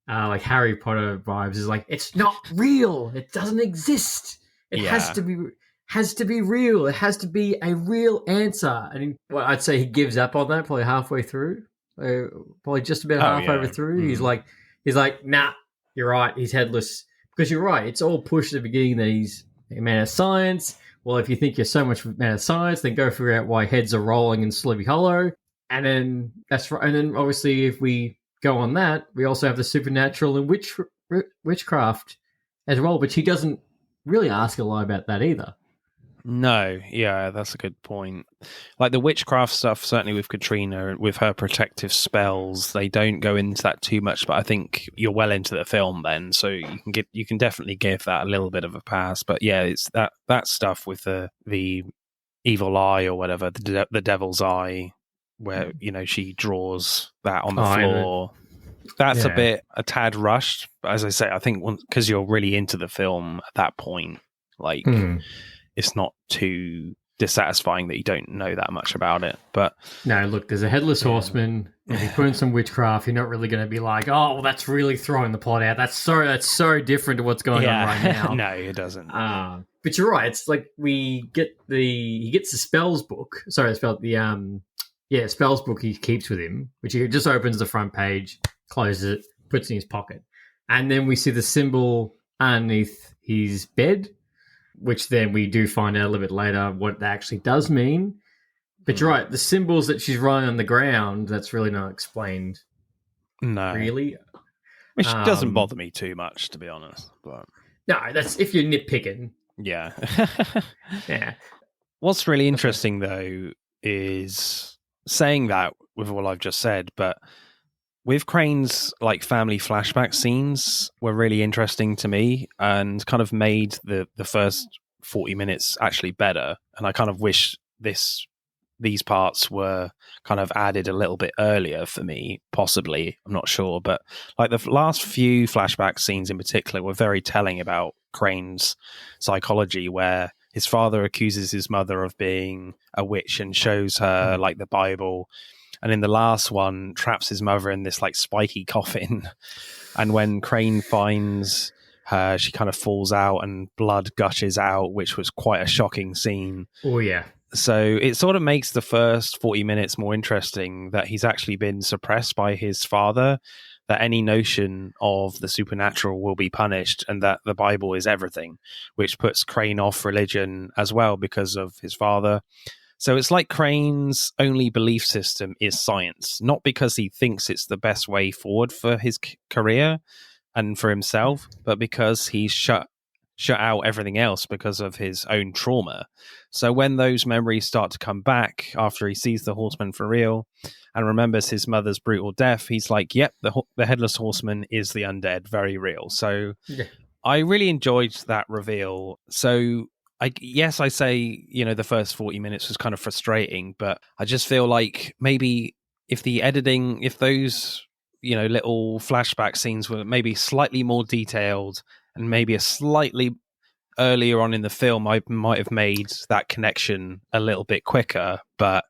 like Harry Potter vibes. Is like, it's not real. It doesn't exist. It has to be real. It has to be a real answer. And I'd say he gives up on that probably halfway through. Probably just about half over through. He's like, nah, you're right. He's headless, because you're right. It's all pushed at the beginning that he's a man of science. Well, if you think you're so much a man of science, then go figure out why heads are rolling in Sleepy Hollow. And then that's right. And then obviously, if we go on that, we also have the supernatural and witchcraft as well, which he doesn't really ask a lot about that either. No, yeah, that's a good point. Like the witchcraft stuff, certainly with Katrina, with her protective spells, they don't go into that too much. But I think you're well into the film then, so you can definitely give that a little bit of a pass. But yeah, it's that stuff with the evil eye or whatever, the devil's eye, where, you know, she draws that on the floor. That's a tad rushed. But as I say, I think because you're really into the film at that point, like. It's not too dissatisfying that you don't know that much about it. But no, look, there's a headless horseman. If you put in some witchcraft, you're not really going to be like, oh, well, that's really throwing the plot out. That's so different to what's going on right now. No, it doesn't. But you're right. It's like he gets the spells book. Sorry, I spelled the spells book he keeps with him, which he just opens the front page, closes it, puts it in his pocket, and then we see the symbol underneath his bed, which then we do find out a little bit later what that actually does mean. But you're right, the symbols that she's writing on the ground, that's really not explained. No. Really. Which doesn't bother me too much, to be honest. But no, that's if you're nitpicking. Yeah. Yeah. What's really interesting, though, is saying that with what I've just said, but with Crane's like family flashback scenes were really interesting to me and kind of made the first 40 minutes actually better. And I kind of wish these parts were kind of added a little bit earlier for me, possibly. I'm not sure. But like the last few flashback scenes in particular were very telling about Crane's psychology, where his father accuses his mother of being a witch and shows her like the Bible. And in the last one, traps his mother in this like spiky coffin. And when Crane finds her, she kind of falls out and blood gushes out, which was quite a shocking scene. Oh, yeah. So it sort of makes the first 40 minutes more interesting that he's actually been suppressed by his father, that any notion of the supernatural will be punished, and that the Bible is everything, which puts Crane off religion as well because of his father. So it's like Crane's only belief system is science, not because he thinks it's the best way forward for his career and for himself, but because he's shut out everything else because of his own trauma. So when those memories start to come back after he sees the Horseman for real and remembers his mother's brutal death, he's like, yep, the Headless Horseman is the undead, very real. So I really enjoyed that reveal. So I say, the first 40 minutes was kind of frustrating, but I just feel like maybe if the editing, if those, little flashback scenes were maybe slightly more detailed and maybe a slightly earlier on in the film, I might have made that connection a little bit quicker. The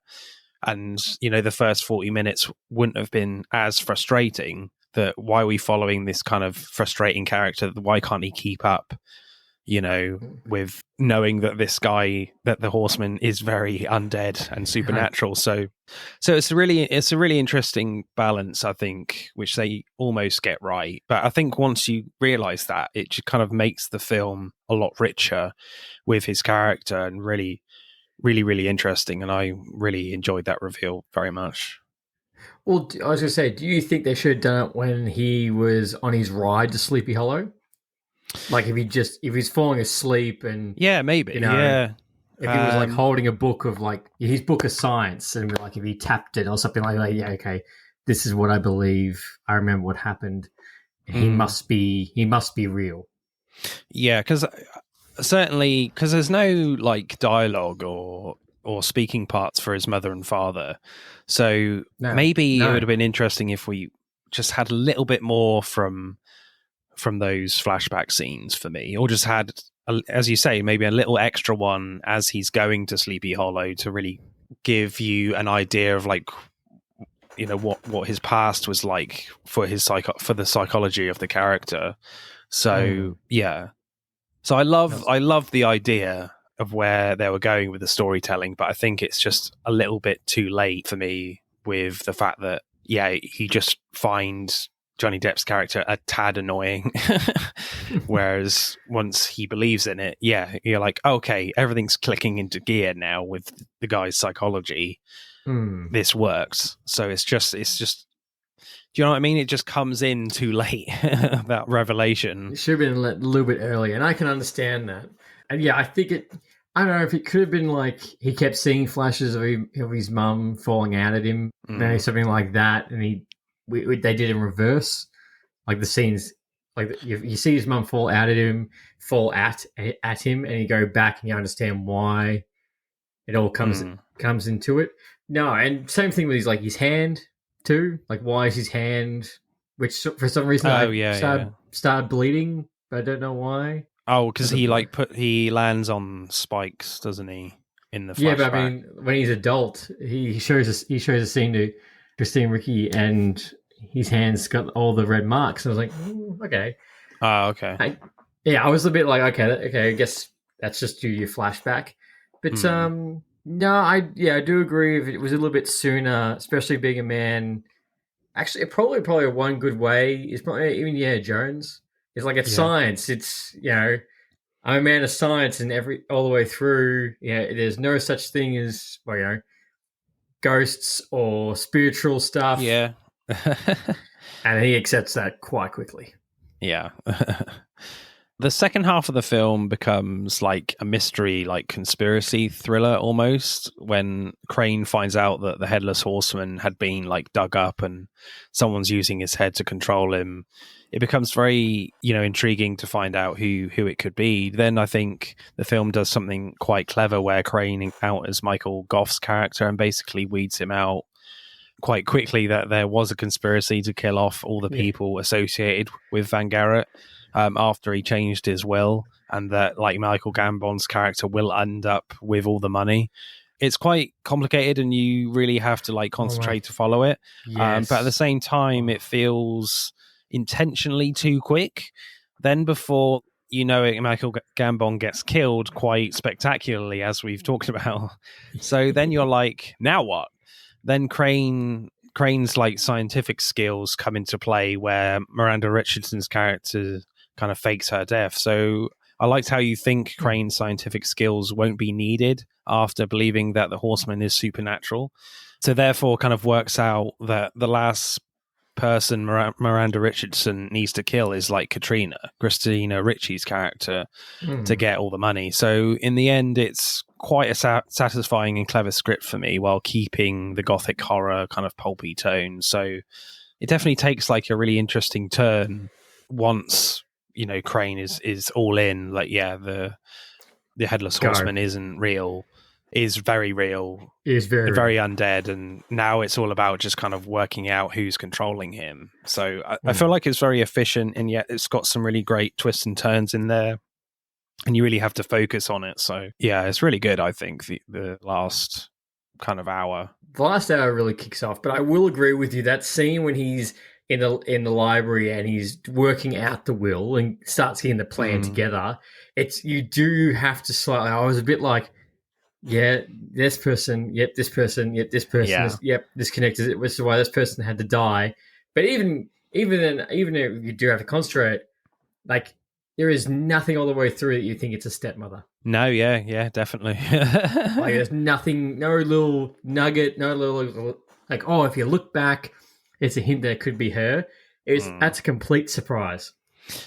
first 40 minutes wouldn't have been as frustrating. That why are we following this kind of frustrating character? Why can't he keep up? With knowing that this guy, that the Horseman is very undead and supernatural. So it's a really interesting balance, I think, which they almost get right. But I think once you realize that, it just kind of makes the film a lot richer with his character and really, really, really interesting. And I really enjoyed that reveal very much. Well, I was going to say, do you think they should have done it when he was on his ride to Sleepy Hollow? Like if he's falling asleep and maybe if he was like holding a book of like his book of science and like if he tapped it or something like that, okay, this is what I believe. I remember what happened. He must be real. Yeah, because there's no like dialogue or speaking parts for his mother and father, so maybe it would have been interesting if we just had a little bit more from those flashback scenes for me, or just had, as you say, maybe a little extra one as he's going to Sleepy Hollow to really give you an idea of like, what his past was like for for the psychology of the character. So so I love the idea of where they were going with the storytelling, but I think it's just a little bit too late for me with the fact that he just finds Johnny Depp's character a tad annoying. Whereas once he believes in it, you're like, okay, everything's clicking into gear now with the guy's psychology. This works. So it's just, do you know what I mean? It just comes in too late, that revelation. It should have been a little bit earlier, and I can understand that. And I think I don't know if it could have been like he kept seeing flashes of his mum falling out at him, maybe something like that, and they did in reverse, like the scenes, like you see his mum fall at him, and you go back and you understand why it all comes into it. No, and same thing with his hand too. Like, why is his hand, which for some reason started bleeding, but I don't know why. Oh, because he lands on spikes, doesn't he? In the flashback. Yeah, but I mean, when he's adult, he shows a scene to Christine Ricci, and his hand's got all the red marks. And I was like, okay. Oh, okay. I was a bit like, okay, I guess that's just due to your flashback. But no, I do agree. If it was a little bit sooner, especially being a man, actually, probably one good way is probably even Jones. It's like it's science. It's I'm a man of science, and all the way through, there's no such thing as ghosts or spiritual stuff. Yeah. And he accepts that quite quickly. Yeah. The second half of the film becomes like a mystery, like conspiracy thriller almost, when Crane finds out that the Headless Horseman had been like dug up and someone's using his head to control him. It becomes very, intriguing to find out who it could be. Then I think the film does something quite clever where Crane encounters Michael Gough's character and basically weeds him out quite quickly that there was a conspiracy to kill off all the people associated with Van Garrett. After he changed his will, and that like Michael Gambon's character will end up with all the money. It's quite complicated and you really have to like concentrate to follow it. Yes. But at the same time, it feels intentionally too quick. Then before Michael Gambon gets killed quite spectacularly, as we've talked about. So then you're like, now what? Then Crane's like scientific skills come into play where Miranda Richardson's character kind of fakes her death. So I liked how you think Crane's scientific skills won't be needed after believing that the Horseman is supernatural. So therefore kind of works out that the last person Miranda Richardson needs to kill is like Christina Ricci's character to get all the money. So in the end, it's quite a satisfying and clever script for me while keeping the gothic horror kind of pulpy tone. So it definitely takes like a really interesting turn once Crane is all in. Like the Headless Horseman isn't real, is very real, is very undead, and now it's all about just kind of working out who's controlling him. So I feel like it's very efficient, and yet it's got some really great twists and turns in there, and you really have to focus on it. So yeah, it's really good. I think the last kind of hour, really kicks off. But I will agree with you, that scene when he's in the library and he's working out the will and starts getting the plan together, you do have to slightly. I was a bit like, this person, this person, this person, this connected. Which is why this person had to die. But even if you do have to concentrate, like there is nothing all the way through that you think it's a stepmother. No, yeah, definitely. Like there's nothing, no little nugget, no little like, oh, if you look back, it's a hint that it could be her. That's a complete surprise.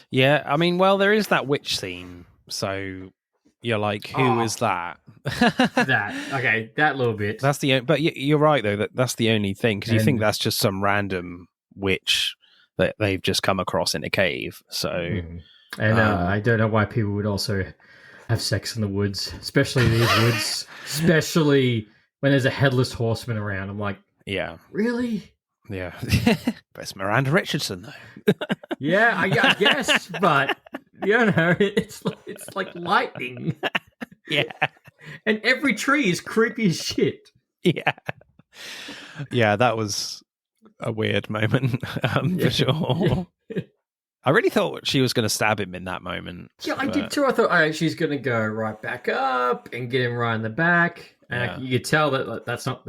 Yeah, I mean, well, there is that witch scene, so you're like, who is that? That little bit. That's but you're right though. That's the only thing, because you think that's just some random witch that they've just come across in a cave. So, and I don't know why people would also have sex in the woods, especially these woods, especially when there's a headless horseman around. I'm like, yeah, really? Yeah, but it's Miranda Richardson though. Yeah, I guess, but it's like lightning. Yeah, and every tree is creepy as shit. Yeah, that was a weird moment for sure. Yeah. I really thought she was going to stab him in that moment. Yeah, I did too. I thought, she's going to go right back up and get him right in the back. And you could tell that that's not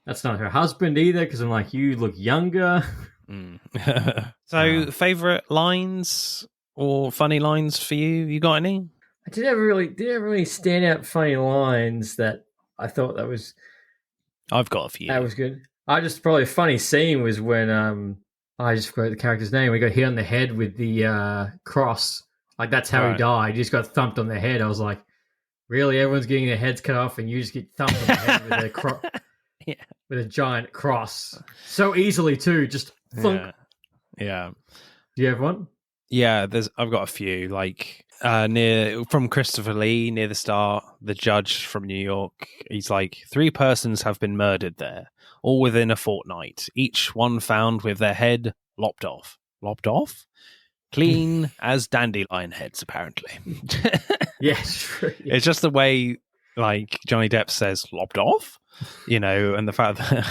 that's not her husband either, because I'm like, you look younger. So, favorite lines or funny lines for you? You got any? I didn't really stand out funny lines that I thought that was. I've got a few. That was good. Probably a funny scene was when I just forgot the character's name. We got hit on the head with the cross. Like that's how he died. He just got thumped on the head. I was like, really? Everyone's getting their heads cut off, and you just get thumped on the head with a cross. Yeah. With a giant cross. So easily too, just thunk. Yeah. Do you have one? Yeah, I've got a few. Like from Christopher Leigh near the start, the judge from New York, he's like, 3 persons have been murdered there, all within a fortnight, each one found with their head lopped off. Lopped off? Clean as dandelion heads, apparently. Yes, true. It's just the way like Johnny Depp says lopped off. And the fact that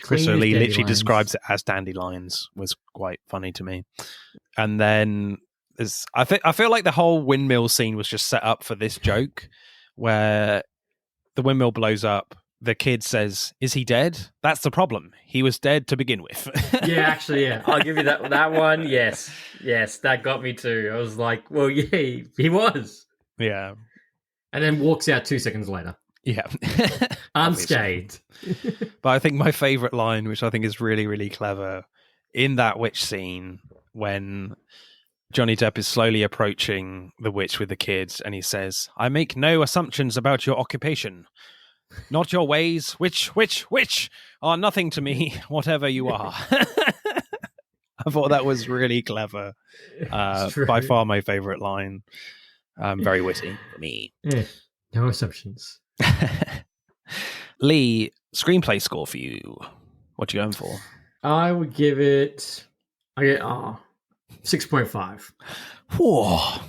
Christopher Lee literally describes it as dandelions was quite funny to me. And then I feel like the whole windmill scene was just set up for this joke, where the windmill blows up. The kid says, "Is he dead?" That's the problem. He was dead to begin with. Yeah, actually, yeah. I'll give you that one. Yes, that got me too. I was like, well, yeah, he was. Yeah. And then walks out 2 seconds later. Yeah. Unscathed. But I think my favorite line, which I think is really, really clever, in that witch scene, when Johnny Depp is slowly approaching the witch with the kids, and he says, "I make no assumptions about your occupation. Not your ways, which are nothing to me, whatever you are." I thought that was really clever. By far my favorite line. Very witty for me. Yeah, no assumptions. Leigh, screenplay score for you. What you going for? I would give it 6.5. Whoa.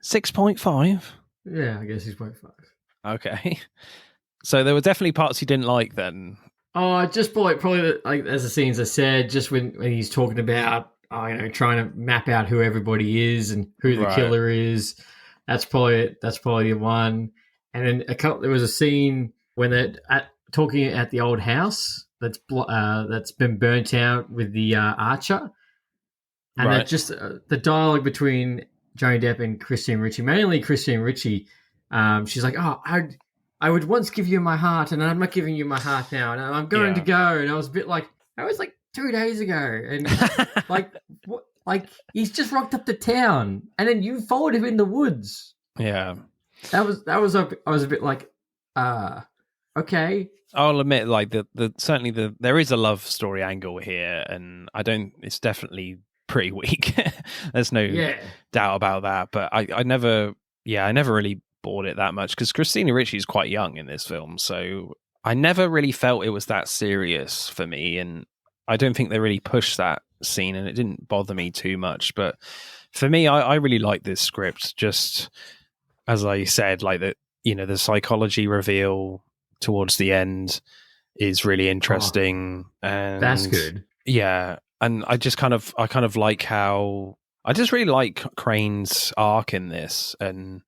6.5? Yeah, I guess 6.5. Okay. So there were definitely parts you didn't like then. Oh, just probably like as the scenes I said, just when he's talking about trying to map out who everybody is and who the killer is. That's probably the one. And then there was a scene when they're talking at the old house that's been burnt out with the archer, and that just the dialogue between Johnny Depp and Christine Ricci, mainly Christine Ricci. She's like, "Oh, I would once give you my heart, and I'm not giving you my heart now, and I'm going to go." And I was a bit like, "That was like 2 days ago," and like, what? Like he's just rocked up to town, and then you followed him in the woods. Yeah, I was a bit like, okay. I'll admit, like there is a love story angle here, and it's definitely pretty weak. There's no doubt about that. But I never really bought it that much because Christina Ricci is quite young in this film, so I never really felt it was that serious for me, and I don't think they really pushed that scene, and it didn't bother me too much. But for me, I really like this script. Just as I said, like the psychology reveal towards the end is really interesting, and that's good. Yeah, and I kind of like how I just really like Crane's arc in this, and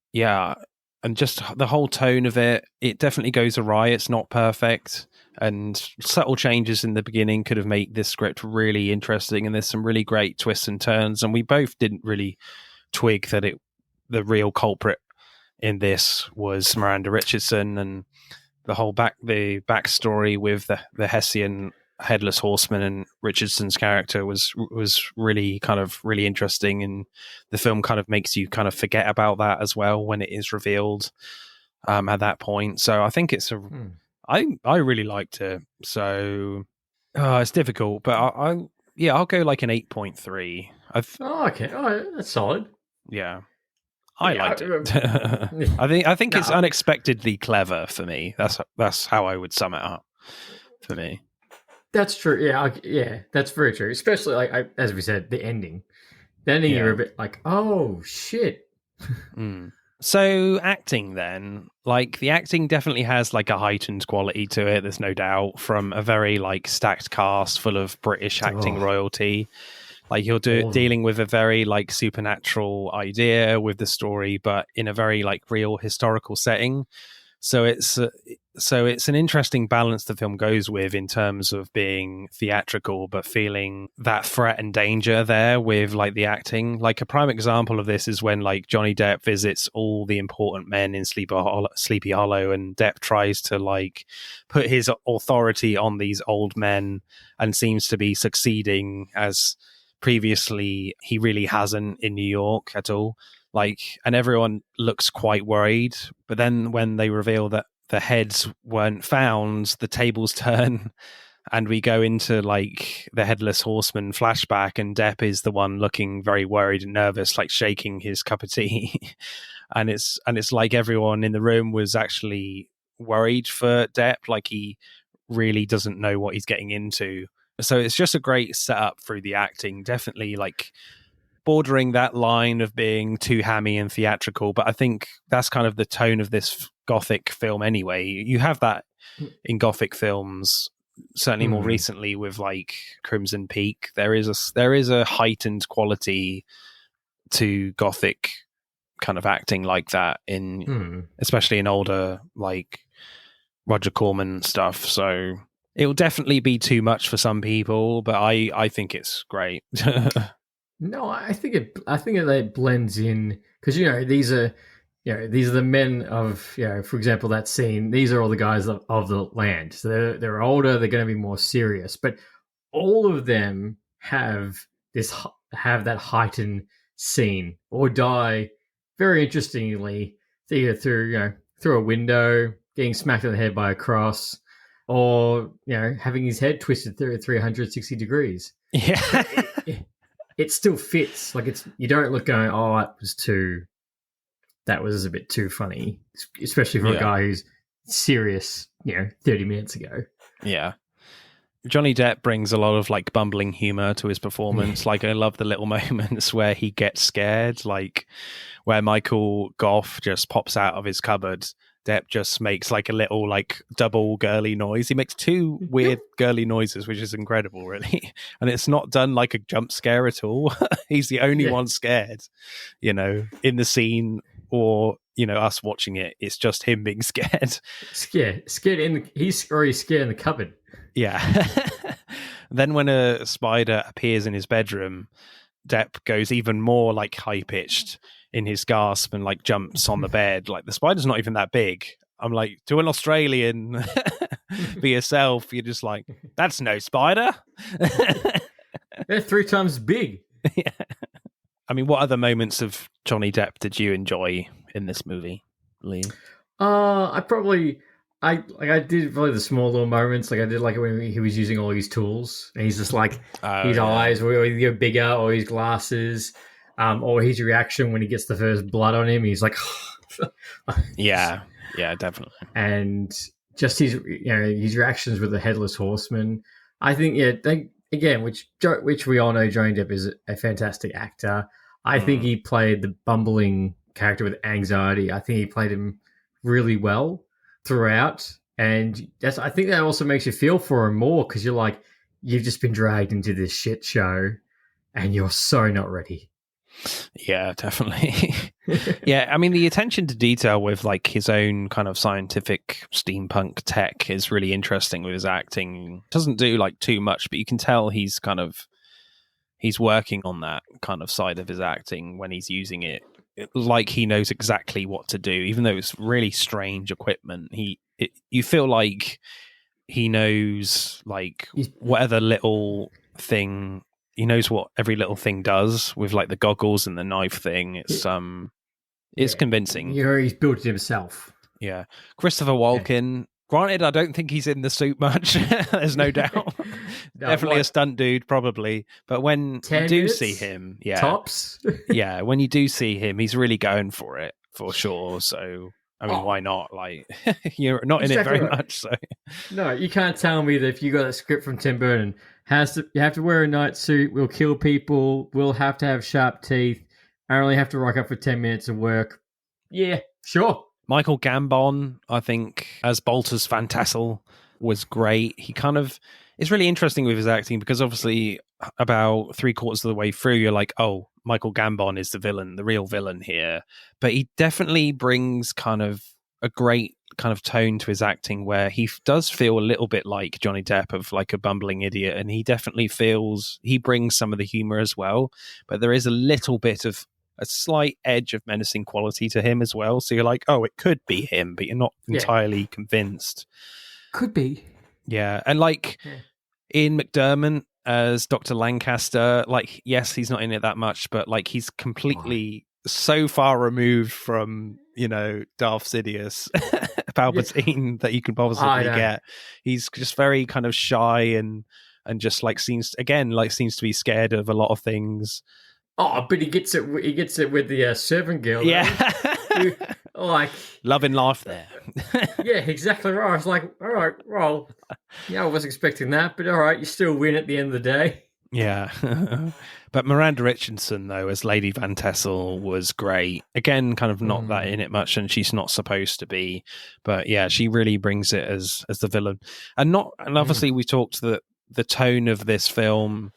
and just the whole tone of it. It definitely goes awry. It's not perfect, and subtle changes in the beginning could have made this script really interesting. And there's some really great twists and turns. And we both didn't really twig that the real culprit in this was Miranda Richardson, and the whole backstory with the Hessian headless horseman and Richardson's character was really really interesting, and the film kind of makes you kind of forget about that as well when it is revealed at that point. So I think it's I really liked it. So it's difficult, but I'll go like an 8.3. Okay, that's solid. Yeah. I liked it. I think it's unexpectedly clever for me. That's how I would sum it up for me. That's true. Yeah, that's very true. Especially like as we said, the ending. The ending, you're a bit like, oh shit. So acting then, like the acting definitely has like a heightened quality to it. There's no doubt, from a very like stacked cast full of British acting royalty. Like you're dealing with a very like supernatural idea with the story, but in a very like real historical setting. So it's an interesting balance the film goes with in terms of being theatrical, but feeling that threat and danger there with like the acting. Like a prime example of this is when like Johnny Depp visits all the important men in Sleepy Hollow, and Depp tries to like put his authority on these old men and seems to be succeeding, as previously he really hasn't in New York at all. Like, and everyone looks quite worried. But then when they reveal that the heads weren't found, the tables turn, and we go into like the Headless Horseman flashback, and Depp is the one looking very worried and nervous, like shaking his cup of tea. and it's like everyone in the room was actually worried for Depp, like he really doesn't know what he's getting into. So it's just a great setup through the acting, definitely like bordering that line of being too hammy and theatrical, but I think that's kind of the tone of this Gothic film anyway. You have that in Gothic films, certainly more recently with like Crimson Peak. There is a heightened quality to Gothic kind of acting like that in especially in older like Roger Corman stuff. So it will definitely be too much for some people, but I think it's great. No, I think it blends in because these are the men of for example, that scene. These are all the guys of the land. So they're older. They're going to be more serious, but all of them have that heightened scene or die very interestingly, either through a window, getting smacked on the head by a cross, or having his head twisted through 360 degrees. Yeah. It still fits. Like, you don't look going, oh, that was a bit too funny, especially for a guy who's serious, 30 minutes ago. Yeah. Johnny Depp brings a lot of like bumbling humor to his performance. Like, I love the little moments where he gets scared, like where Michael Gough just pops out of his cupboard. Depp just makes like a little like double girly noise. He makes two weird girly noises, which is incredible, really. And it's not done like a jump scare at all. He's the only one scared, in the scene, or us watching it. It's just him being scared. Scared he's already scared in the cupboard. Yeah. Then when a spider appears in his bedroom, Depp goes even more like high pitched in his gasp and like jumps on the bed. Like, the spider's not even that big. I'm like, to an Australian, be yourself. You're just like, that's no spider. They're 3 times big. Yeah. I mean, what other moments of Johnny Depp did you enjoy in this movie, Leigh? I did probably the small little moments. Like, I did like when he was using all his tools, and he's just like his eyes were either bigger, or his glasses, or his reaction when he gets the first blood on him. He's like, yeah, definitely. And just his reactions with the Headless Horseman. I think which we all know Johnny Depp is a fantastic actor. I think he played the bumbling character with anxiety. I think he played him really well throughout, and I think that also makes you feel for him more, because you're like, you've just been dragged into this shit show and you're so not ready. Yeah, definitely. Yeah, I mean, the attention to detail with like his own kind of scientific steampunk tech is really interesting with his acting. Doesn't do like too much, but you can tell he's working on that kind of side of his acting when he's using it. Like, he knows exactly what to do, even though it's really strange equipment. You feel like he knows like whatever little thing. He knows what every little thing does with like the goggles and the knife thing. It's convincing. He's built it himself. Yeah, Christopher Walken. Yeah. Granted, I don't think he's in the suit much. There's no doubt. Definitely a stunt dude, probably. But when you do see him, tops. Yeah, when you do see him, he's really going for it, for sure. So, I mean, why not? Like, you're not in it very much. So, no, you can't tell me that if you got a script from Tim Burton, you have to wear a night suit, we'll kill people, we'll have to have sharp teeth, I only have to rock up for 10 minutes of work. Yeah, sure. Michael Gambon, I think, as Baltus Van Tassel was great. He kind of is really interesting with his acting, because obviously about 3/4 of the way through, you're like, oh, Michael Gambon is the villain, the real villain here. But he definitely brings kind of a great kind of tone to his acting, where he does feel a little bit like Johnny Depp, of like a bumbling idiot. And he definitely he brings some of the humor as well. But there is a little bit of a slight edge of menacing quality to him as well. So you're like, oh, it could be him, but you're not entirely convinced. Could be. Yeah. And like Ian McDermott as Dr. Lancaster, like, yes, he's not in it that much, but like, he's completely so far removed from, Darth Sidious, Palpatine, that you can possibly get. He's just very kind of shy and just like seems to be scared of a lot of things. Oh, but he gets it with the servant girl. Yeah. Like, love and life there. Yeah, exactly right. I was like, all right, well, I wasn't expecting that, but all right, you still win at the end of the day. Yeah. But Miranda Richardson, though, as Lady Van Tassel, was great. Again, kind of not that in it much, and she's not supposed to be. But yeah, she really brings it as the villain. And obviously we talked that the tone of this film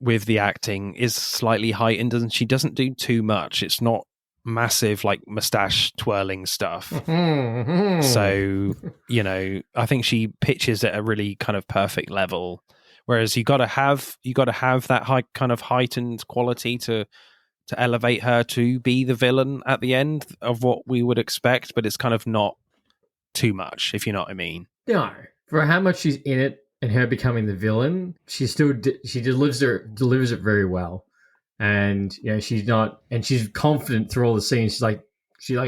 with the acting is slightly heightened, and she doesn't do too much. It's not massive like mustache twirling stuff. So, I think she pitches at a really kind of perfect level. Whereas you got to have that high kind of heightened quality to elevate her to be the villain at the end of what we would expect, but it's kind of not too much, if you know what I mean. No, for how much she's in it and her becoming the villain, she delivers it very well. and she's not, and she's confident through all the scenes. She's like,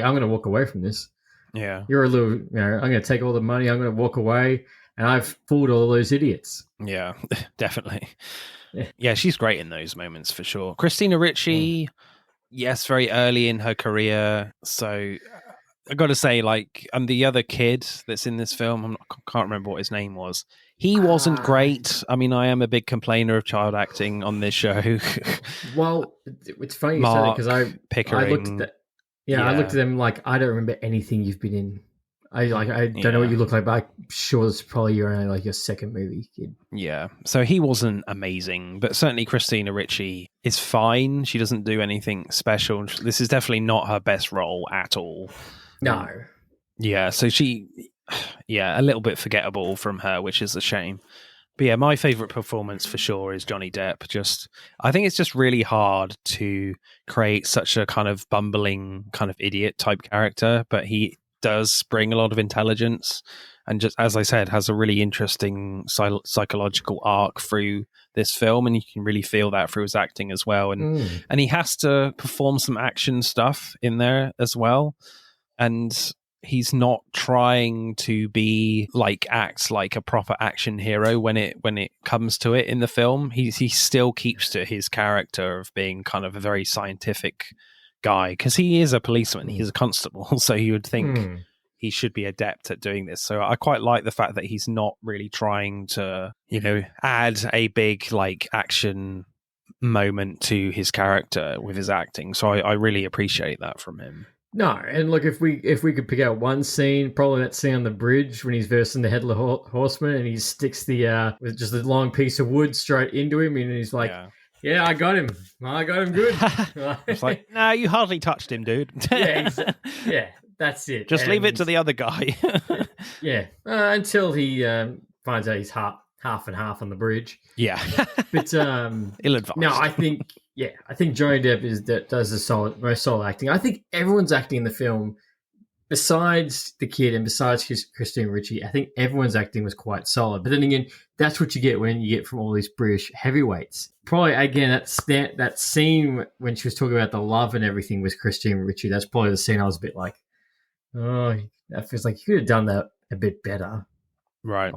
I'm going to walk away from this. Yeah, you're a little. I'm going to take all the money. I'm going to walk away, and I've fooled all those idiots. Yeah, definitely. Yeah, she's great in those moments for sure. Christina Ricci, yes, very early in her career. So I got to say, and the other kid that's in this film, can't remember what his name was. He wasn't great. I mean, I am a big complainer of child acting on this show. Well, it's funny you Mark say that because I looked at that. Yeah, I looked at them like, I don't remember anything you've been in. I don't know what you look like, but I'm sure it's probably your second movie, kid. Yeah, so he wasn't amazing, but certainly Christina Ricci is fine. She doesn't do anything special. This is definitely not her best role at all. No. Yeah, so a little bit forgettable from her, which is a shame. But yeah, my favourite performance for sure is Johnny Depp. I think it's just really hard to create such a kind of bumbling, kind of idiot type character, but he does bring a lot of intelligence and, just as I said, has a really interesting psychological arc through this film, and you can really feel that through his acting as well. And he has to perform some action stuff in there as well, and he's not trying to act like a proper action hero when it comes to it in the film. He still keeps to his character of being kind of a very scientific guy, because he is a policeman, he's a constable, so you would think he should be adept at doing this. So I quite like the fact that he's not really trying to, add a big action moment to his character with his acting. So I really appreciate that from him. No, and look, if we could pick out one scene, probably that scene on the bridge when he's versing the Headless Horseman and he sticks the with just a long piece of wood straight into him, and he's like, "Yeah, I got him. I got him good." It's like, no, you hardly touched him, dude. Yeah, that's it. Just leave it to the other guy. Until he finds out he's half and half on the bridge. Yeah, but ill-advised. No, I think Johnny Depp does the most solid acting. I think everyone's acting in the film, besides the kid and besides Christine Ricci, I think everyone's acting was quite solid. But then again, that's what you get from all these British heavyweights. Probably again, that scene when she was talking about the love and everything with Christine Ricci, that's probably the scene I was a bit like, oh, that feels like you could have done that a bit better. Right.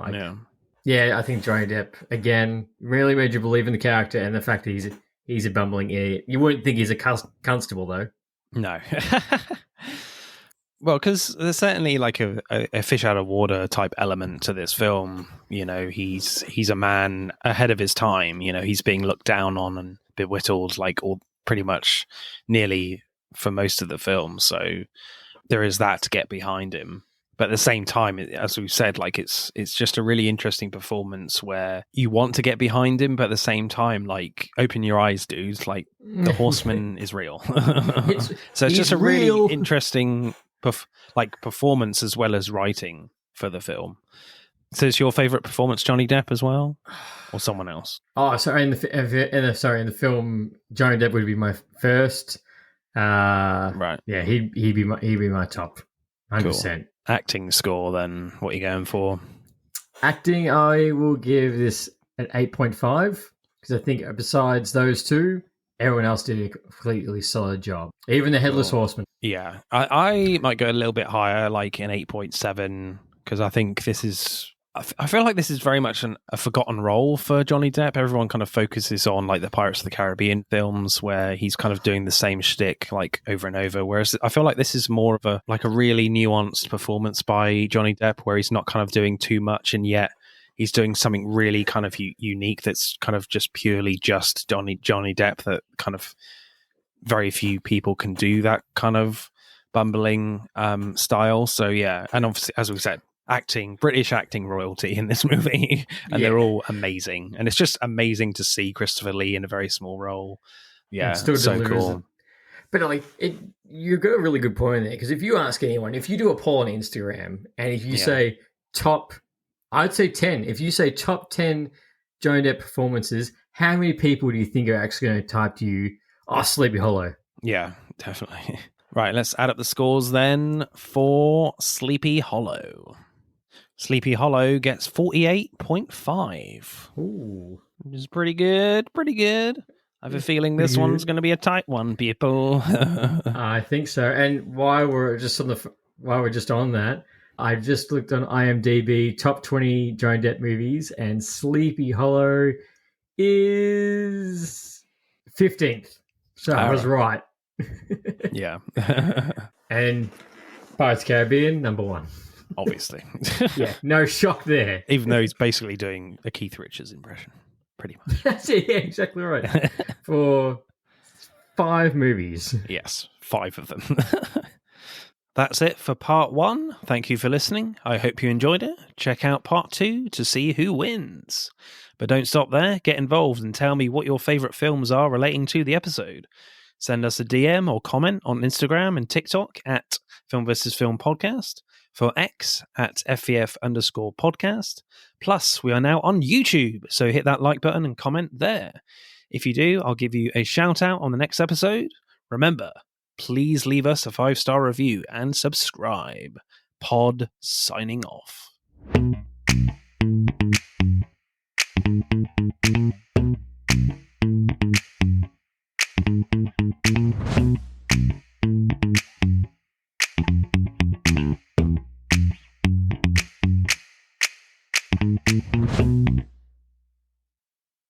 Yeah, I think Johnny Depp again really made you believe in the character and the fact that he's a bumbling idiot. You wouldn't think he's a constable, though. No. Well, because there's certainly a fish out of water type element to this film. He's a man ahead of his time. He's being looked down on and belittled, all pretty much nearly for most of the film. So there is that to get behind him. But at the same time, as we've said, it's just a really interesting performance where you want to get behind him, but at the same time, open your eyes, dudes. The horseman is real. So it's just a really interesting performance as well as writing for the film. So is your favorite performance Johnny Depp as well, or someone else? Oh, sorry. In the film, Johnny Depp would be my first. Right. Yeah, he'd be my top. 100%. Cool. Acting score, then, what are you going for? Acting, I will give this an 8.5, because I think besides those two, everyone else did a completely solid job. Even the Headless Horseman. Yeah, I might go a little bit higher, an 8.7, because I think this is... I feel like this is very much a forgotten role for Johnny Depp. Everyone kind of focuses on the Pirates of the Caribbean films where he's kind of doing the same shtick over and over. Whereas I feel like this is more of a really nuanced performance by Johnny Depp, where he's not kind of doing too much, and yet he's doing something really kind of unique that's kind of just purely just Johnny Depp, that kind of very few people can do that kind of bumbling style. So yeah, and obviously, as we said, British acting royalty in this movie, and they're all amazing, and it's just amazing to see Christopher Lee in a very small role. Yeah, so cool. But you've got a really good point there, because if you ask anyone, if you do a poll on Instagram, and if you say I'd say 10. If you say top 10 Johnny Depp performances, how many people do you think are actually going to type to you, Sleepy Hollow? Yeah, definitely. Right, let's add up the scores then for Sleepy Hollow. Sleepy Hollow gets 48.5. Ooh. Which is pretty good. I have a feeling this one's going to be a tight one, people. I think so. And while we're just on that, I just looked on IMDb top 20 Joan Depp movies, and Sleepy Hollow is 15th. So I was right. Yeah. And Pirates of the Caribbean, number 1. Obviously. Yeah, no shock there. Even though he's basically doing a Keith Richards impression, pretty much. That's it, yeah, exactly right. For 5 movies. Yes, 5 of them. That's it for part 1. Thank you for listening. I hope you enjoyed it. Check out part 2 to see who wins. But don't stop there. Get involved and tell me what your favourite films are relating to the episode. Send us a DM or comment on Instagram and TikTok at Film vs. Film Podcast. For X at FVF_podcast. Plus, we are now on YouTube, so hit that like button and comment there. If you do, I'll give you a shout out on the next episode. Remember, please leave us a 5-star review and subscribe. Pod signing off.